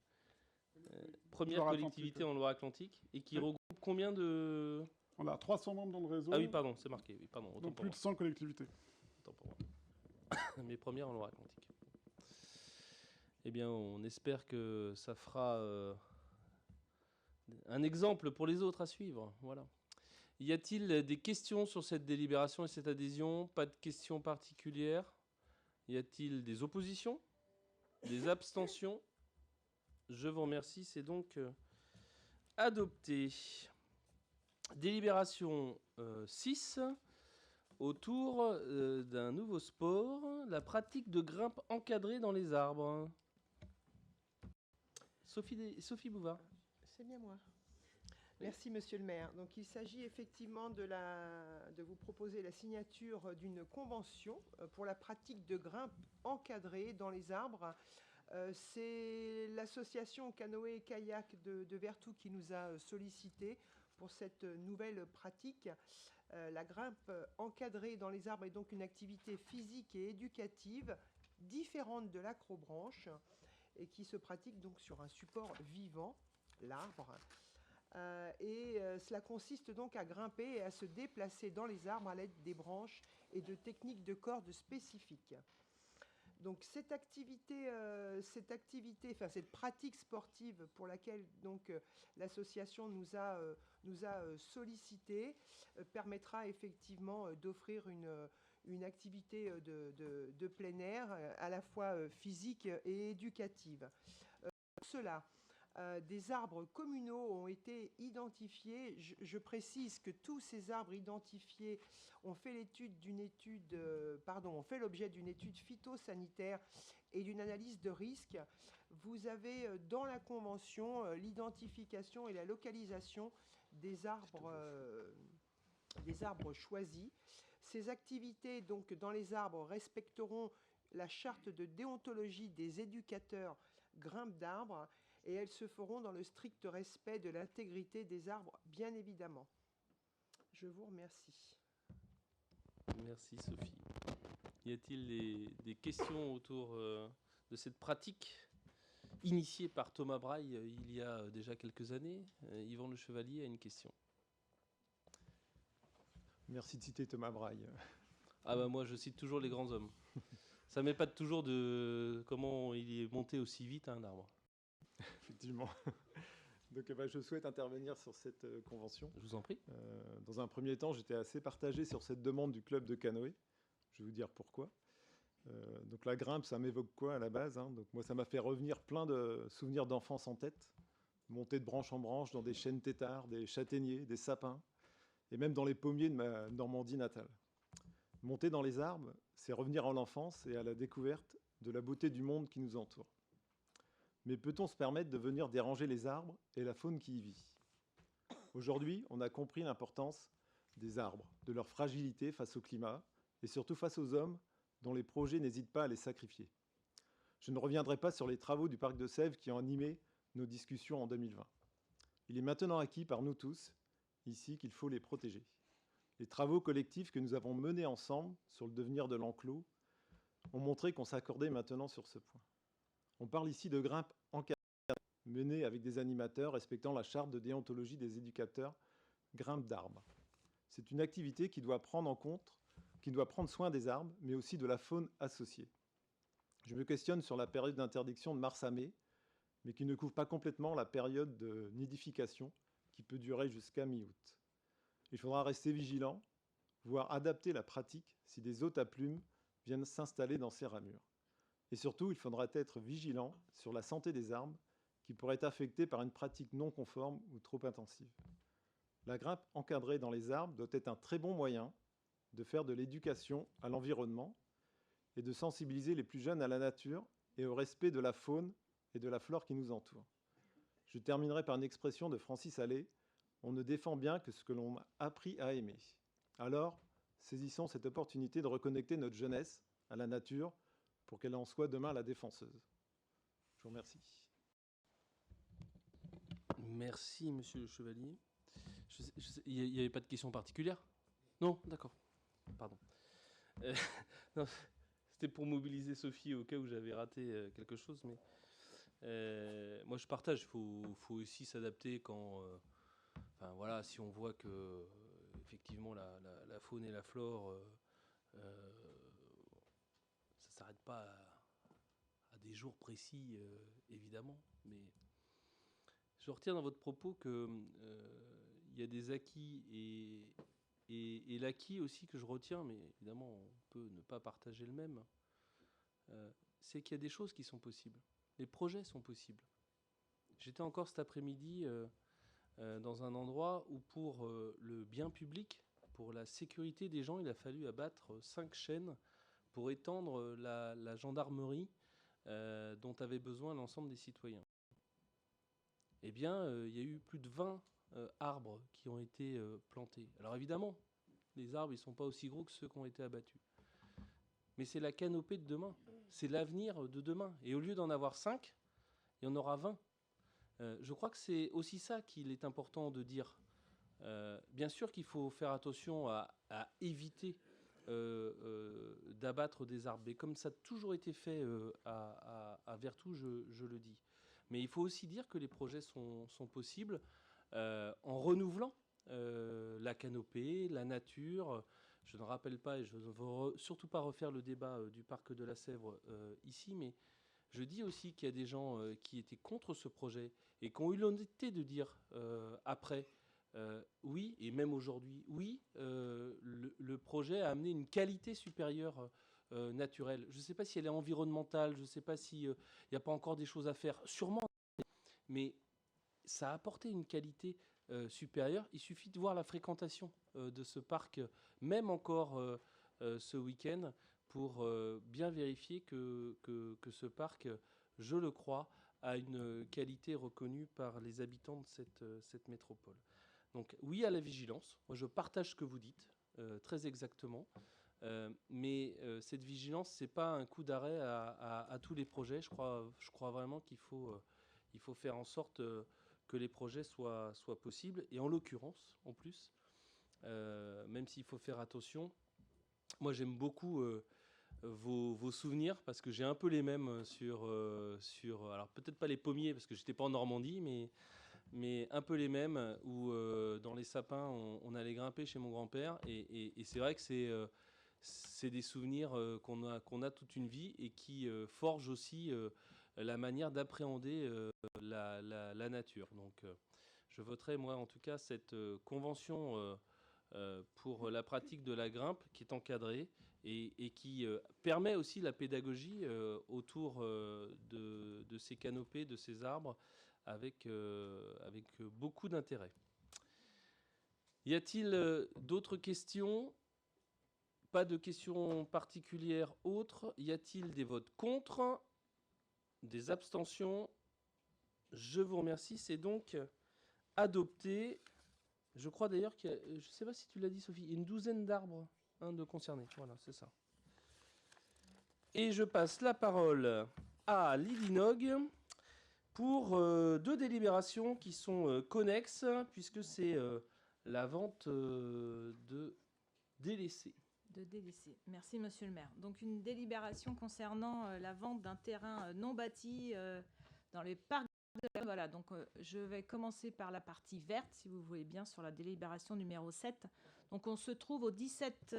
collectivité en Loire-Atlantique et qui regroupe combien de... On a 300 membres dans le réseau. Ah oui, pardon, c'est marqué. Oui, pardon, donc plus de 100 collectivités. Autant pour moi. Mes premières en Loire-Atlantique. Eh bien, on espère que ça fera un exemple pour les autres à suivre. Voilà. Y a-t-il des questions sur cette délibération et cette adhésion? Pas de questions particulières. Y a-t-il des oppositions? Des abstentions? Je vous remercie, c'est donc adopté. Délibération 6, autour d'un nouveau sport, la pratique de grimpe encadrée dans les arbres. Sophie Bouvard. C'est bien moi. Merci, Monsieur le maire. Donc, il s'agit effectivement de vous proposer la signature d'une convention pour la pratique de grimpe encadrée dans les arbres. C'est l'association Canoë et Kayak de Vertou qui nous a sollicité pour cette nouvelle pratique. La grimpe encadrée dans les arbres est donc une activité physique et éducative différente de l'acrobranche et qui se pratique donc sur un support vivant, l'arbre. Cela consiste donc à grimper et à se déplacer dans les arbres à l'aide des branches et de techniques de cordes spécifiques. Donc cette pratique sportive pour laquelle donc l'association nous a sollicité permettra effectivement d'offrir une activité de plein air à la fois physique et éducative. Pour cela, des arbres communaux ont été identifiés. Je précise que tous ces arbres identifiés ont fait l'objet d'une étude phytosanitaire et d'une analyse de risque. Vous avez dans la convention l'identification et la localisation des arbres choisis. Ces activités donc dans les arbres respecteront la charte de déontologie des éducateurs grimpe d'arbres et elles se feront dans le strict respect de l'intégrité des arbres, bien évidemment. Je vous remercie. Merci Sophie. Y a-t-il des questions autour de cette pratique initiée par Thomas Braille il y a déjà quelques années? Yvan Le Chevalier a une question. Merci de citer Thomas Braille. Ah bah moi je cite toujours les grands hommes. Ça m'épate toujours de comment il est monté aussi vite à un arbre. Effectivement. Donc je souhaite intervenir sur cette convention. Je vous en prie. Dans un premier temps, j'étais assez partagé sur cette demande du club de canoë. Je vais vous dire pourquoi. Donc la grimpe, ça m'évoque quoi à la base, hein? Donc moi, ça m'a fait revenir plein de souvenirs d'enfance en tête. Monter de branche en branche dans des chênes têtards, des châtaigniers, des sapins, et même dans les pommiers de ma Normandie natale. Monter dans les arbres, c'est revenir en l'enfance et à la découverte de la beauté du monde qui nous entoure. Mais peut-on se permettre de venir déranger les arbres et la faune qui y vit? Aujourd'hui, on a compris l'importance des arbres, de leur fragilité face au climat et surtout face aux hommes dont les projets n'hésitent pas à les sacrifier. Je ne reviendrai pas sur les travaux du parc de Sèvres qui ont animé nos discussions en 2020. Il est maintenant acquis par nous tous, ici, qu'il faut les protéger. Les travaux collectifs que nous avons menés ensemble sur le devenir de l'enclos ont montré qu'on s'accordait maintenant sur ce point. On parle ici de grimpe encadrée, menée avec des animateurs respectant la charte de déontologie des éducateurs, grimpe d'arbres. C'est une activité qui doit prendre soin des arbres, mais aussi de la faune associée. Je me questionne sur la période d'interdiction de mars à mai, mais qui ne couvre pas complètement la période de nidification qui peut durer jusqu'à mi-août. Il faudra rester vigilant, voire adapter la pratique si des hôtes à plumes viennent s'installer dans ces ramures. Et surtout, il faudra être vigilant sur la santé des arbres qui pourraient être affectés par une pratique non conforme ou trop intensive. La grimpe encadrée dans les arbres doit être un très bon moyen de faire de l'éducation à l'environnement et de sensibiliser les plus jeunes à la nature et au respect de la faune et de la flore qui nous entoure. Je terminerai par une expression de Francis Allais: on ne défend bien que ce que l'on a appris à aimer. Alors, saisissons cette opportunité de reconnecter notre jeunesse à la nature pour qu'elle en soit demain la défenseuse. Je vous remercie. Merci, monsieur le chevalier. Il n'y avait pas de question particulière? Non, d'accord. Pardon. Non, c'était pour mobiliser Sophie au cas où j'avais raté quelque chose. Mais moi, je partage. Il faut aussi s'adapter quand... enfin, voilà, si on voit que, effectivement, la faune et la flore, ça ne s'arrête pas à des jours précis, évidemment. Mais je retiens dans votre propos qu'il y a des acquis et l'acquis aussi que je retiens, mais évidemment, on peut ne pas partager le même, c'est qu'il y a des choses qui sont possibles. Les projets sont possibles. J'étais encore cet après-midi dans un endroit où, pour le bien public, pour la sécurité des gens, il a fallu abattre 5 chênes pour étendre la gendarmerie dont avait besoin l'ensemble des citoyens. Eh bien, il y a eu plus de 20 arbres qui ont été plantés. Alors évidemment, les arbres, ils ne sont pas aussi gros que ceux qui ont été abattus. Mais c'est la canopée de demain. C'est l'avenir de demain. Et au lieu d'en avoir 5, il y en aura 20. Je crois que c'est aussi ça qu'il est important de dire. Bien sûr qu'il faut faire attention à éviter d'abattre des arbres. Et comme ça a toujours été fait à Vertou, je le dis. Mais il faut aussi dire que les projets sont possibles en renouvelant la canopée, la nature. Je ne rappelle pas, et je ne veux surtout pas refaire le débat du parc de la Sèvre ici, mais je dis aussi qu'il y a des gens qui étaient contre ce projet et qui ont eu l'honnêteté de dire après, oui, et même aujourd'hui, oui, le projet a amené une qualité supérieure naturelle. Je ne sais pas si elle est environnementale, je ne sais pas s'il n'y a pas encore des choses à faire, sûrement, mais ça a apporté une qualité supérieure. Il suffit de voir la fréquentation de ce parc, même encore ce week-end, pour bien vérifier que ce parc, je le crois, a une qualité reconnue par les habitants de cette métropole. Donc oui à la vigilance. Moi, je partage ce que vous dites, très exactement. Mais cette vigilance, ce n'est pas un coup d'arrêt à tous les projets. Je crois vraiment qu'il faut faire en sorte que les projets soient possibles. Et en l'occurrence, en plus, même s'il faut faire attention, moi j'aime beaucoup vos souvenirs, parce que j'ai un peu les mêmes sur alors peut-être pas les pommiers, parce que j'étais pas en Normandie, mais un peu les mêmes, où dans les sapins, on allait grimper chez mon grand-père, et c'est vrai que c'est des souvenirs qu'on a toute une vie, et qui forgent aussi la manière d'appréhender la nature. Donc je voterai, moi, en tout cas, cette convention pour la pratique de la grimpe qui est encadrée et qui permet aussi la pédagogie autour de ces canopées, de ces arbres, avec beaucoup d'intérêt. Y a-t-il d'autres questions? Pas de questions particulières autres. Y a-t-il des votes contre? Des abstentions? Je vous remercie. C'est donc adopté. Je crois d'ailleurs qu'il y a, je ne sais pas si tu l'as dit, Sophie, il y a une douzaine d'arbres de concernés. Voilà, c'est ça. Et je passe la parole à Lydie Nog pour 2 délibérations qui sont connexes, puisque c'est la vente de délaissés. Merci, monsieur le maire. Donc, une délibération concernant la vente d'un terrain non bâti dans les parcs. Voilà, donc je vais commencer par la partie verte, si vous voulez bien, sur la délibération numéro 7. Donc, on se trouve au 17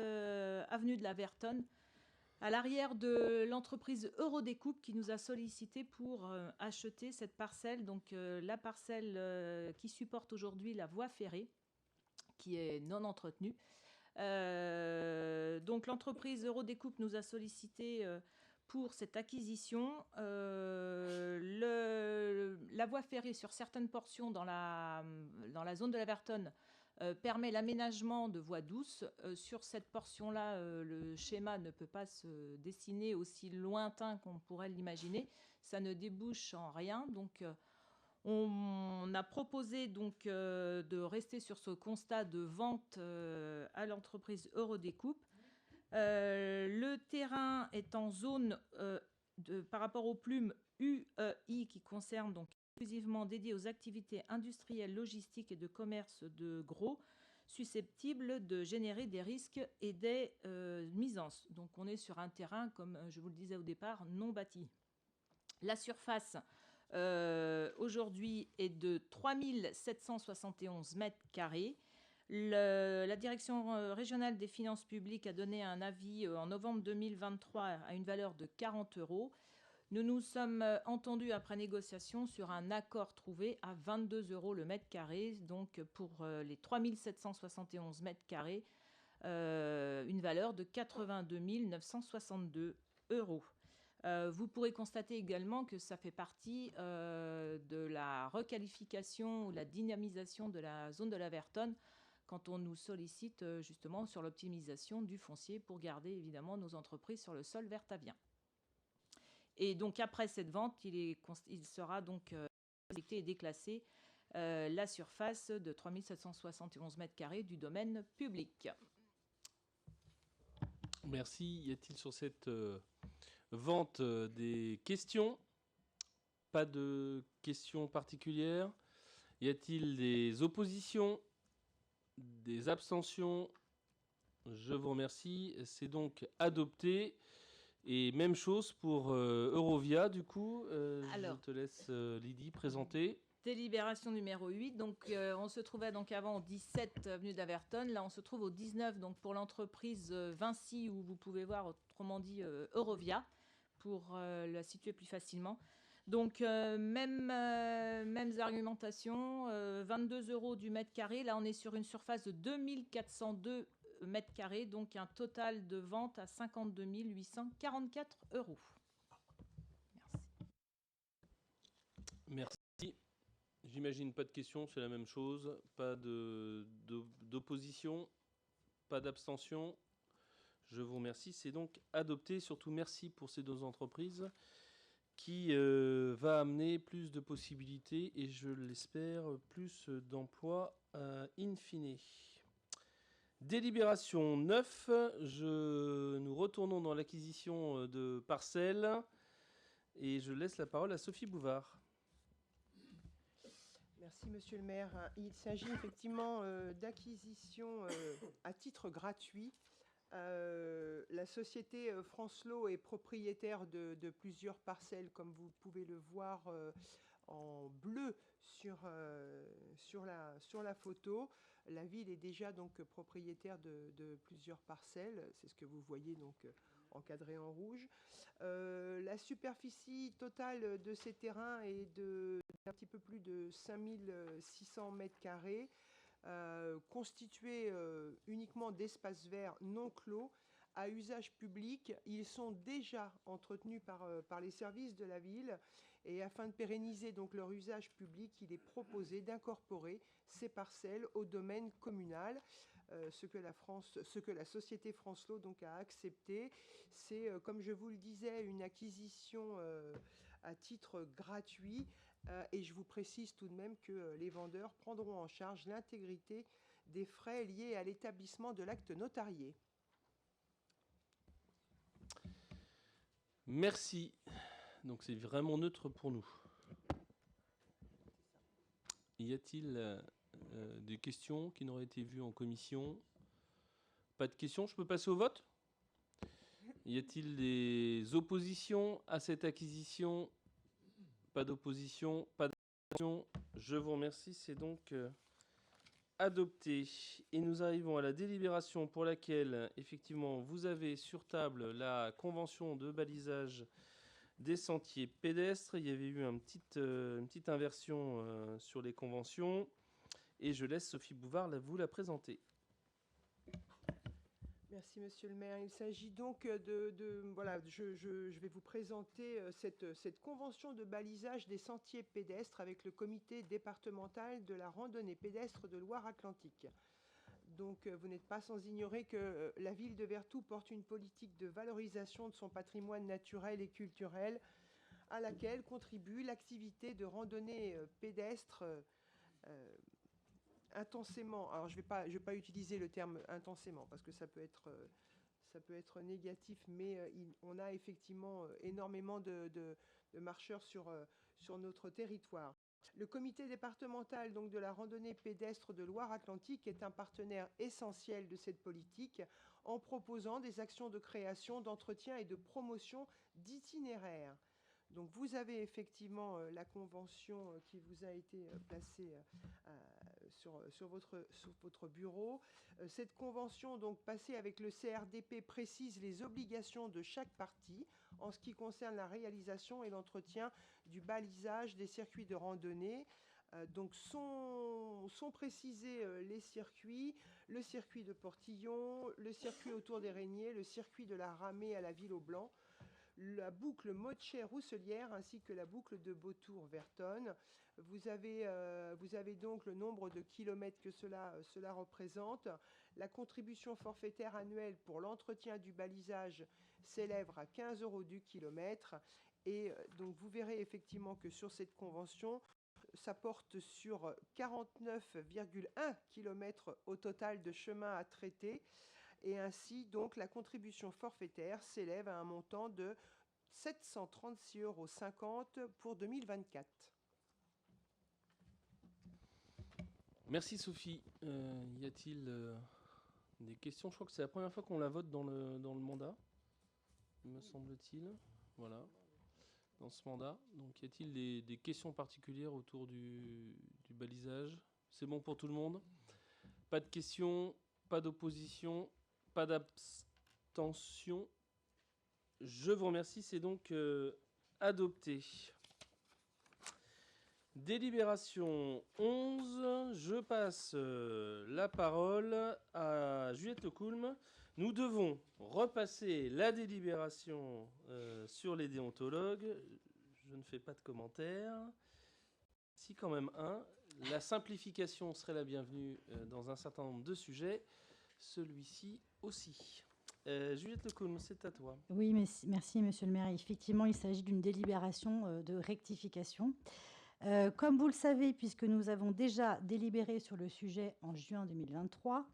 avenue de la Vertonne, à l'arrière de l'entreprise Eurodécoupe qui nous a sollicité pour acheter cette parcelle. Donc, la parcelle qui supporte aujourd'hui la voie ferrée, qui est non entretenue. Donc l'entreprise Eurodécoupe nous a sollicité pour cette acquisition. La voie ferrée sur certaines portions dans la zone de la Vertonne permet l'aménagement de voies douces. Sur cette portion-là, le schéma ne peut pas se dessiner aussi lointain qu'on pourrait l'imaginer. Ça ne débouche en rien. Donc on a proposé donc de rester sur ce constat de vente à l'entreprise Eurodécoupe. Le terrain est en zone par rapport aux plumes UEI qui concerne donc exclusivement dédié aux activités industrielles, logistiques et de commerce de gros, susceptibles de générer des risques et des nuisances. Donc on est sur un terrain, comme je vous le disais au départ, non bâti. La surface aujourd'hui est de 3771 mètres carrés. La direction régionale des finances publiques a donné un avis en novembre 2023 à une valeur de 40 €. Nous nous sommes entendus après négociation sur un accord trouvé à 22 € le mètre carré, donc pour les 3771 mètres carrés, une valeur de 82 962 €. Vous pourrez constater également que ça fait partie de la requalification ou la dynamisation de la zone de la Vertonne quand on nous sollicite justement sur l'optimisation du foncier pour garder évidemment nos entreprises sur le sol vertavien. Et donc après cette vente, il sera donc déclassé et déclassé la surface de 3771 mètres carrés du domaine public. Merci. Y a-t-il sur cette vente des questions? Pas de questions particulières. Y a-t-il des oppositions? Des abstentions? Je vous remercie. C'est donc adopté. Et même chose pour Eurovia, du coup. Alors, je te laisse, Lydie, présenter. Délibération numéro 8. Donc, on se trouvait donc avant au 17 avenue de la Vertonne. Là, on se trouve au 19 donc pour l'entreprise Vinci, où vous pouvez voir, autrement dit, Eurovia, pour la situer plus facilement. Donc, mêmes argumentations, 22 € du mètre carré. Là, on est sur une surface de 2402 mètres carrés, donc un total de vente à 52 844 €. Merci. J'imagine pas de questions, c'est la même chose. Pas d'opposition, pas d'abstention. Je vous remercie. C'est donc adopté. Surtout, merci pour ces 2 entreprises qui va amener plus de possibilités et, je l'espère, plus d'emplois in fine. Délibération 9. Nous retournons dans l'acquisition de parcelles et je laisse la parole à Sophie Bouvard. Merci, monsieur le maire. Il s'agit effectivement d'acquisition à titre gratuit. La société Francelot est propriétaire de plusieurs parcelles, comme vous pouvez le voir en bleu sur la photo. La ville est déjà donc propriétaire de plusieurs parcelles. C'est ce que vous voyez donc encadré en rouge. La superficie totale de ces terrains est d'un petit peu plus de 5600 mètres carrés, constitués uniquement d'espaces verts non clos à usage public. Ils sont déjà entretenus par les services de la ville, et afin de pérenniser donc leur usage public, il est proposé d'incorporer ces parcelles au domaine communal. ce que la société Francelot donc a accepté. C'est, comme je vous le disais, une acquisition à titre gratuit. Et je vous précise tout de même que les vendeurs prendront en charge l'intégrité des frais liés à l'établissement de l'acte notarié. Merci. Donc c'est vraiment neutre pour nous. Y a-t-il des questions qui n'auraient été vues en commission? Pas de questions, je peux passer au vote? Y a-t-il des oppositions à cette acquisition? Pas d'opposition, pas d'abstention. Je vous remercie, c'est donc adopté. Et nous arrivons à la délibération pour laquelle, effectivement, vous avez sur table la convention de balisage des sentiers pédestres. Il y avait eu une petite inversion sur les conventions. Et je laisse Sophie Bouvard vous la présenter. Merci, Monsieur le maire. Il s'agit donc voilà, je vais vous présenter cette convention de balisage des sentiers pédestres avec le comité départemental de la randonnée pédestre de Loire-Atlantique. Donc, vous n'êtes pas sans ignorer que la ville de Vertou porte une politique de valorisation de son patrimoine naturel et culturel à laquelle contribue l'activité de randonnée pédestre intensément. Alors, je vais pas utiliser le terme intensément parce que ça peut être négatif, mais on a effectivement énormément de marcheurs sur notre territoire. Le comité départemental donc, de la randonnée pédestre de Loire-Atlantique est un partenaire essentiel de cette politique en proposant des actions de création, d'entretien et de promotion d'itinéraires. Donc vous avez effectivement la convention qui vous a été placée sur votre bureau. Cette convention, donc passée avec le CRDP, précise les obligations de chaque partie en ce qui concerne la réalisation et l'entretien du balisage des circuits de randonnée. Donc sont précisés les circuits, le circuit de Portillon, le circuit autour des Régniers, le circuit de la Ramée à la Ville-au-Blanc, la boucle Motchet-Rousselière ainsi que la boucle de Beautour-Vertonne. Vous avez donc le nombre de kilomètres que cela représente. La contribution forfaitaire annuelle pour l'entretien du balisage s'élève à 15 € du kilomètre. Et donc vous verrez effectivement que sur cette convention, ça porte sur 49,1 km au total de chemin à traiter. Et ainsi, donc, la contribution forfaitaire s'élève à un montant de 736,50 € pour 2024. Merci Sophie. Y a-t-il des questions? Je crois que c'est la première fois qu'on la vote dans le mandat, me semble-t-il. Voilà, dans ce mandat. Donc y a-t-il des questions particulières autour du balisage? C'est bon pour tout le monde? Pas de questions, pas d'opposition, pas d'abstention. Je vous remercie, c'est donc adopté. Délibération 11, je passe la parole à Juliette Lecoulme. Nous devons repasser la délibération sur les déontologues. Je ne fais pas de commentaires. Si quand même un. La simplification serait la bienvenue dans un certain nombre de sujets. Celui-ci aussi. Juliette Lecoulme, c'est à toi. Oui, merci Monsieur le maire. Effectivement, il s'agit d'une délibération de rectification. Comme vous le savez, puisque nous avons déjà délibéré sur le sujet en juin 2023,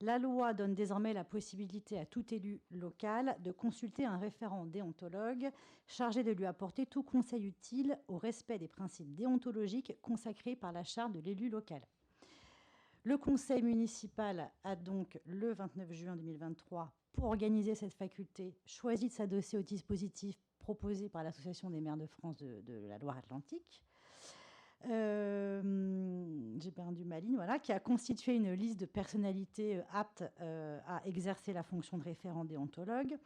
la loi donne désormais la possibilité à tout élu local de consulter un référent déontologue chargé de lui apporter tout conseil utile au respect des principes déontologiques consacrés par la charte de l'élu local. Le conseil municipal a donc, le 29 juin 2023, pour organiser cette faculté, choisi de s'adosser au dispositif proposé par l'Association des maires de France de la Loire-Atlantique. J'ai perdu ma ligne, voilà, qui a constitué une liste de personnalités aptes à exercer la fonction de référent déontologue.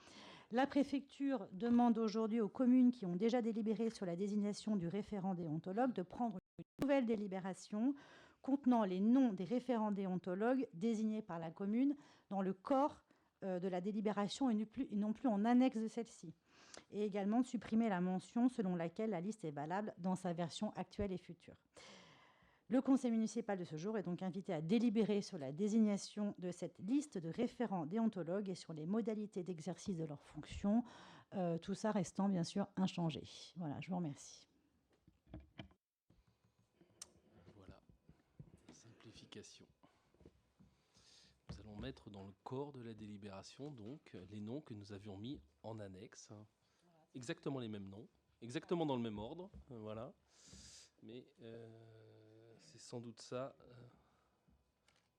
La préfecture demande aujourd'hui aux communes qui ont déjà délibéré sur la désignation du référent déontologue de prendre une nouvelle délibération contenant les noms des référents déontologues désignés par la commune dans le corps de la délibération et non plus en annexe de celle-ci. Et également de supprimer la mention selon laquelle la liste est valable dans sa version actuelle et future. Le conseil municipal de ce jour est donc invité à délibérer sur la désignation de cette liste de référents déontologues et sur les modalités d'exercice de leurs fonctions, tout ça restant bien sûr inchangé. Voilà, je vous remercie. Voilà, simplification. Nous allons mettre dans le corps de la délibération donc les noms que nous avions mis en annexe. Exactement les mêmes noms, exactement dans le même ordre, voilà. Mais c'est sans doute ça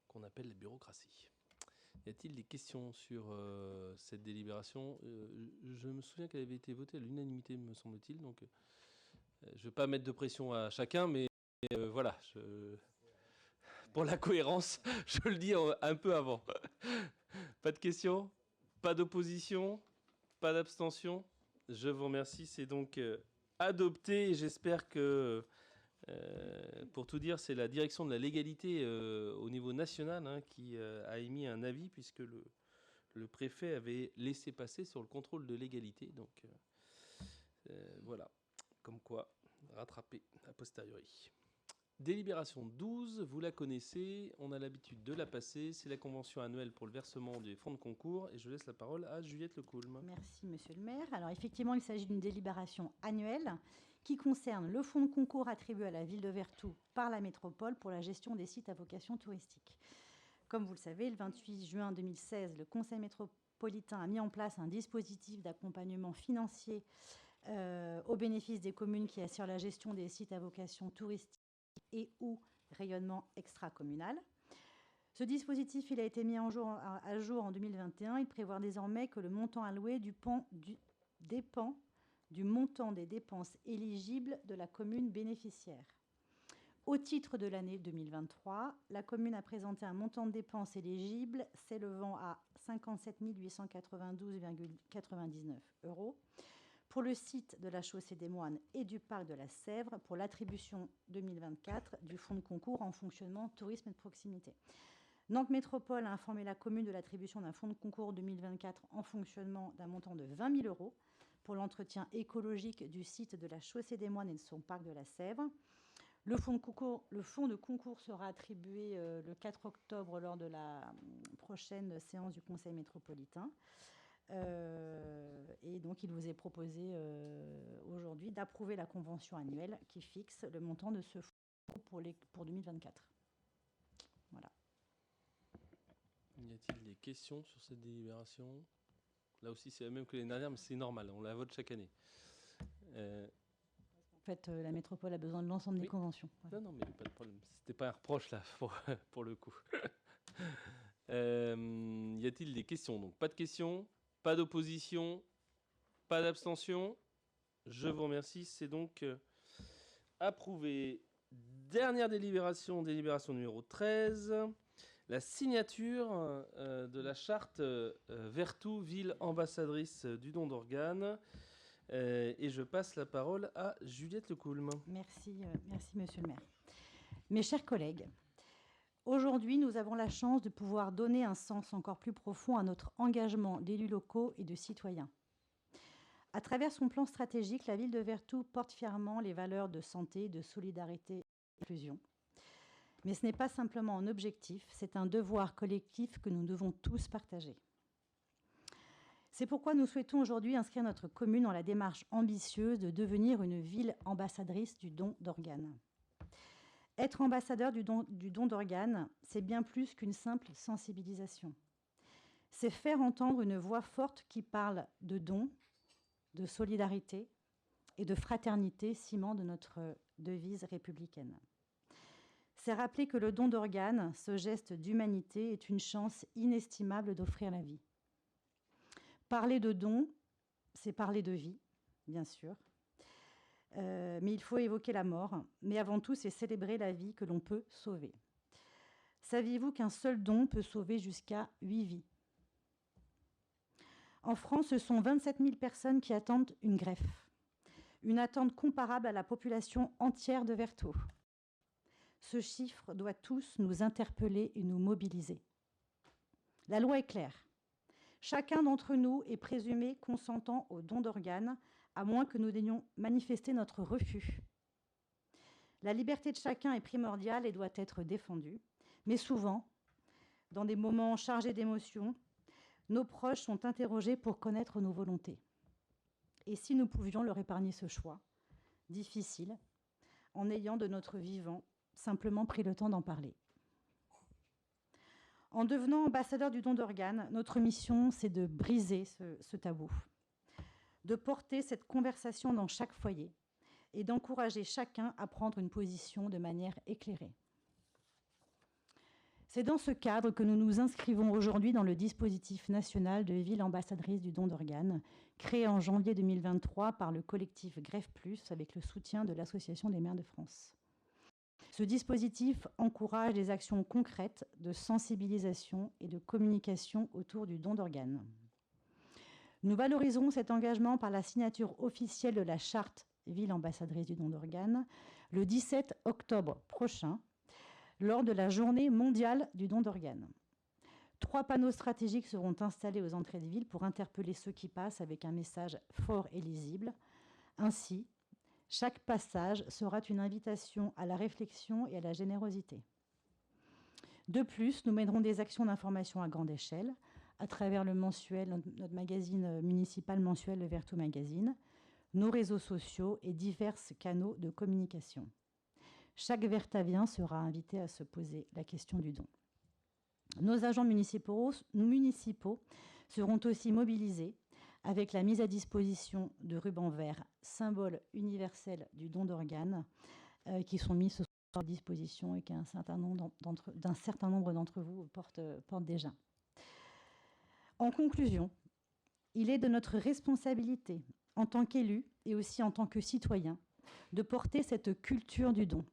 qu'on appelle la bureaucratie. Y a-t-il des questions sur cette délibération? Je me souviens qu'elle avait été votée à l'unanimité, me semble-t-il. Donc, je ne vais pas mettre de pression à chacun, mais voilà. Pour la cohérence, je le dis un peu avant. Pas de questions? Pas d'opposition? Pas d'abstention? Je vous remercie. C'est donc adopté. Et j'espère que, pour tout dire, c'est la direction de la légalité au niveau national qui a émis un avis, puisque le préfet avait laissé passer sur le contrôle de légalité. Donc voilà, comme quoi, rattraper a posteriori. Délibération 12, vous la connaissez, on a l'habitude de la passer. C'est la convention annuelle pour le versement des fonds de concours. Et je laisse la parole à Juliette Lecoulme. Merci, monsieur le maire. Alors, effectivement, il s'agit d'une délibération annuelle qui concerne le fonds de concours attribué à la ville de Vertou par la métropole pour la gestion des sites à vocation touristique. Comme vous le savez, le 28 juin 2016, le Conseil métropolitain a mis en place un dispositif d'accompagnement financier au bénéfice des communes qui assurent la gestion des sites à vocation touristique et ou rayonnement extracommunal. Ce dispositif, il a été mis à jour en 2021. Il prévoit désormais que le montant alloué dépend du montant des dépenses éligibles de la commune bénéficiaire. Au titre de l'année 2023, la commune a présenté un montant de dépenses éligibles s'élevant à 57 892,99 € pour le site de la Chaussée des Moines et du Parc de la Sèvre pour l'attribution 2024 du fonds de concours en fonctionnement tourisme et de proximité. Nantes Métropole a informé la commune de l'attribution d'un fonds de concours 2024 en fonctionnement d'un montant de 20 000 € pour l'entretien écologique du site de la Chaussée des Moines et de son Parc de la Sèvre. Le fonds de concours sera attribué le 4 octobre lors de la prochaine séance du Conseil métropolitain. Et donc, il vous est proposé aujourd'hui d'approuver la convention annuelle qui fixe le montant de ce fonds pour 2024. Voilà. Y a-t-il des questions sur cette délibération? Là aussi, c'est la même que l'année dernière, mais c'est normal, on la vote chaque année. En fait, la métropole a besoin de l'ensemble des conventions. Ouais. Non, mais pas de problème. C'était pas un reproche, là, pour le coup. Y a-t-il des questions? Donc, pas de questions, pas d'opposition, pas d'abstention. Je vous remercie. C'est donc approuvé. Dernière délibération numéro 13. La signature de la charte Vertou, ville ambassadrice du don d'organes. Et je passe la parole à Juliette Lecoulme. Merci, monsieur le maire. Mes chers collègues, aujourd'hui, nous avons la chance de pouvoir donner un sens encore plus profond à notre engagement d'élus locaux et de citoyens. À travers son plan stratégique, la ville de Vertou porte fièrement les valeurs de santé, de solidarité et d'inclusion. Mais ce n'est pas simplement un objectif, c'est un devoir collectif que nous devons tous partager. C'est pourquoi nous souhaitons aujourd'hui inscrire notre commune dans la démarche ambitieuse de devenir une ville ambassadrice du don d'organes. Être ambassadeur du don d'organes, c'est bien plus qu'une simple sensibilisation. C'est faire entendre une voix forte qui parle de don, de solidarité et de fraternité, ciment de notre devise républicaine. C'est rappeler que le don d'organes, ce geste d'humanité, est une chance inestimable d'offrir la vie. Parler de don, c'est parler de vie, bien sûr. Mais il faut évoquer la mort. Mais avant tout, c'est célébrer la vie que l'on peut sauver. Saviez-vous qu'un seul don peut sauver jusqu'à 8 vies? En France, ce sont 27 000 personnes qui attendent une greffe. Une attente comparable à la population entière de Vertou. Ce chiffre doit tous nous interpeller et nous mobiliser. La loi est claire. Chacun d'entre nous est présumé consentant au don d'organes, à moins que nous daignions manifester notre refus. La liberté de chacun est primordiale et doit être défendue. Mais souvent, dans des moments chargés d'émotions, nos proches sont interrogés pour connaître nos volontés. Et si nous pouvions leur épargner ce choix, difficile, en ayant de notre vivant simplement pris le temps d'en parler. En devenant ambassadeur du don d'organes, notre mission, c'est de briser ce tabou, de porter cette conversation dans chaque foyer et d'encourager chacun à prendre une position de manière éclairée. C'est dans ce cadre que nous nous inscrivons aujourd'hui dans le dispositif national de ville ambassadrice du don d'organes, créé en janvier 2023 par le collectif Greffe Plus avec le soutien de l'Association des maires de France. Ce dispositif encourage des actions concrètes de sensibilisation et de communication autour du don d'organes. Nous valoriserons cet engagement par la signature officielle de la charte ville ambassadrice du don d'organes le 17 octobre prochain, lors de la journée mondiale du don d'organes. 3 panneaux stratégiques seront installés aux entrées de ville pour interpeller ceux qui passent avec un message fort et lisible. Ainsi, chaque passage sera une invitation à la réflexion et à la générosité. De plus, nous mènerons des actions d'information à grande échelle à travers le mensuel, notre magazine municipal mensuel, le Vertou Magazine, nos réseaux sociaux et divers canaux de communication. Chaque Vertavien sera invité à se poser la question du don. Nos agents municipaux seront aussi mobilisés avec la mise à disposition de rubans verts, symbole universel du don d'organes, qui sont mis à disposition et qu'un certain nombre d'entre vous portent déjà. En conclusion, il est de notre responsabilité, en tant qu'élus et aussi en tant que citoyens, de porter cette culture du don.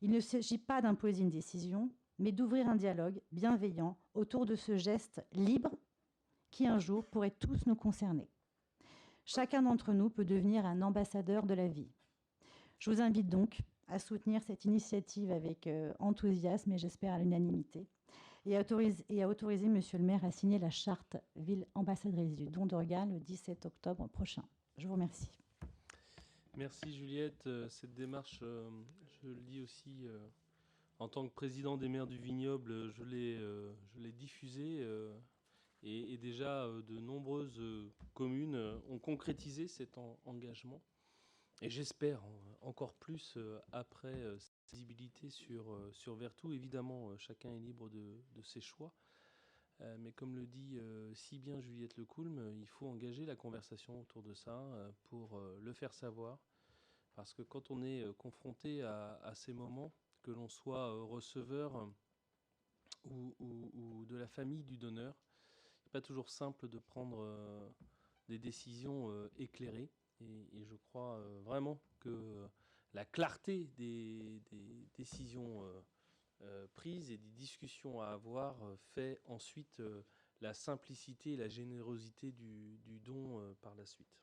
Il ne s'agit pas d'imposer une décision, mais d'ouvrir un dialogue bienveillant autour de ce geste libre qui un jour pourrait tous nous concerner. Chacun d'entre nous peut devenir un ambassadeur de la vie. Je vous invite donc à soutenir cette initiative avec enthousiasme et j'espère à l'unanimité, et à autoriser Monsieur le maire à signer la charte ville ambassadrice du don d'organes le 17 octobre prochain. Je vous remercie. Merci Juliette. Cette démarche, je le dis aussi en tant que président des maires du Vignoble, je l'ai diffusée et déjà de nombreuses communes ont concrétisé cet engagement. Et j'espère encore plus après cette visibilité sur Vertou. Évidemment, chacun est libre de ses choix. Mais comme le dit si bien Juliette Lecoulme, il faut engager la conversation autour de ça pour le faire savoir. Parce que quand on est confronté à ces moments, que l'on soit receveur ou de la famille du donneur, il n'est pas toujours simple de prendre des décisions éclairées. Et je crois vraiment que la clarté des décisions prises et des discussions à avoir fait ensuite la simplicité et la générosité du don par la suite.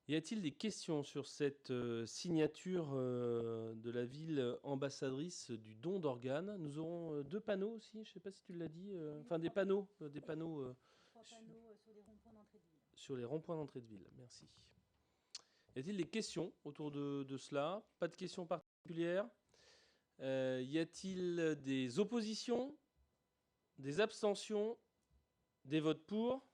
Y a-t-il des questions sur cette signature de la ville ambassadrice du don d'organes? Nous aurons 2 panneaux aussi, je ne sais pas si tu l'as dit, enfin des panneaux 3 panneaux sur les ronds-points d'entrée de ville. Sur les ronds-points d'entrée de ville, merci. Y a-t-il des questions autour de cela? Pas de questions particulières. Y a-t-il des oppositions, des abstentions, des votes pour?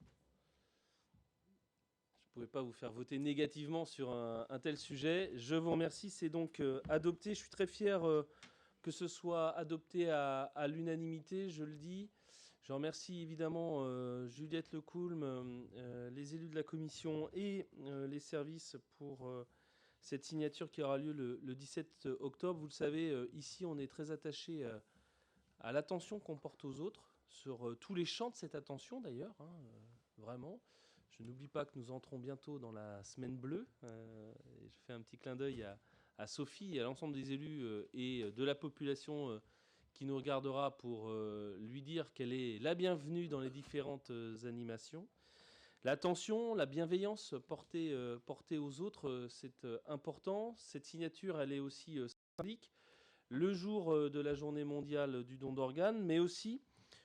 Je ne pouvais pas vous faire voter négativement sur un tel sujet. Je vous remercie. C'est donc adopté. Je suis très fier que ce soit adopté à l'unanimité, je le dis. Je remercie évidemment Juliette Lecoulme, les élus de la commission et les services pour cette signature qui aura lieu le 17 octobre. Vous le savez, ici, on est très attaché à l'attention qu'on porte aux autres, sur tous les champs de cette attention d'ailleurs, vraiment. Je n'oublie pas que nous entrons bientôt dans la semaine bleue. Et je fais un petit clin d'œil à Sophie et à l'ensemble des élus et de la population qui nous regardera pour lui dire qu'elle est la bienvenue dans les différentes animations. L'attention, la bienveillance portée aux autres, c'est important. Cette signature, elle est aussi symbolique. Le jour de la journée mondiale du don d'organes, mais aussi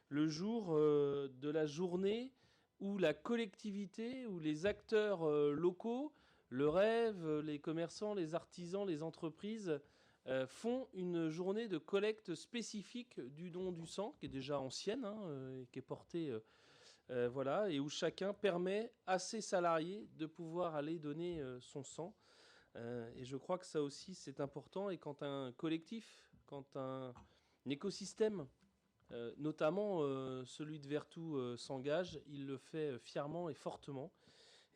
le jour de la journée où la collectivité, où les acteurs locaux, le rêve, les commerçants, les artisans, les entreprises font une journée de collecte spécifique du don du sang, qui est déjà ancienne, et qui est portée, voilà, et où chacun permet à ses salariés de pouvoir aller donner son sang. Et je crois que ça aussi, c'est important. Et quand un collectif, quand un écosystème, notamment celui de Vertou, s'engage, il le fait fièrement et fortement.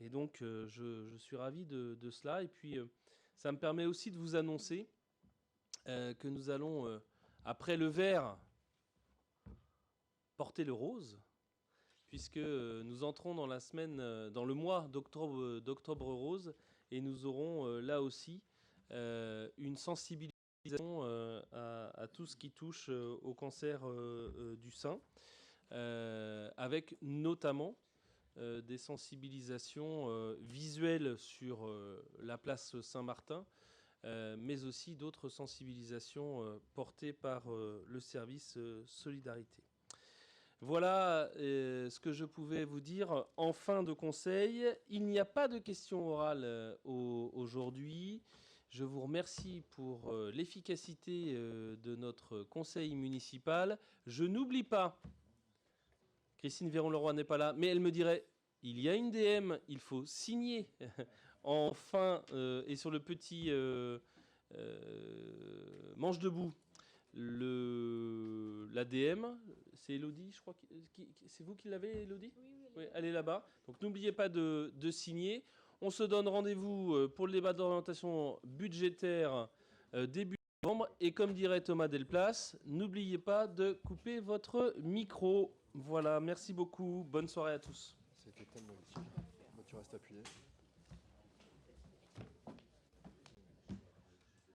Et donc, je suis ravi de cela. Et puis, ça me permet aussi de vous annoncer que nous allons, après le vert, porter le rose, puisque nous entrons dans la semaine, dans le mois d'octobre rose, et nous aurons là aussi une sensibilisation à tout ce qui touche au cancer du sein, avec notamment des sensibilisations visuelles sur la place Saint-Martin, mais aussi d'autres sensibilisations portées par le service Solidarité. Voilà ce que je pouvais vous dire en fin de conseil. Il n'y a pas de questions orales aujourd'hui. Je vous remercie pour l'efficacité de notre conseil municipal. Je n'oublie pas, Christine Véron-Leroy n'est pas là, mais elle me dirait, il y a une DM, il faut signer en fin et sur le petit manche debout. L'ADM, c'est Elodie, je crois. C'est vous qui l'avez, Elodie ? Oui, elle est là-bas. Donc n'oubliez pas de signer. On se donne rendez-vous pour le débat d'orientation budgétaire début novembre. Et comme dirait Thomas Delplace, n'oubliez pas de couper votre micro. Voilà, merci beaucoup. Bonne soirée à tous. C'était tellement utile. Tu restes appuyé.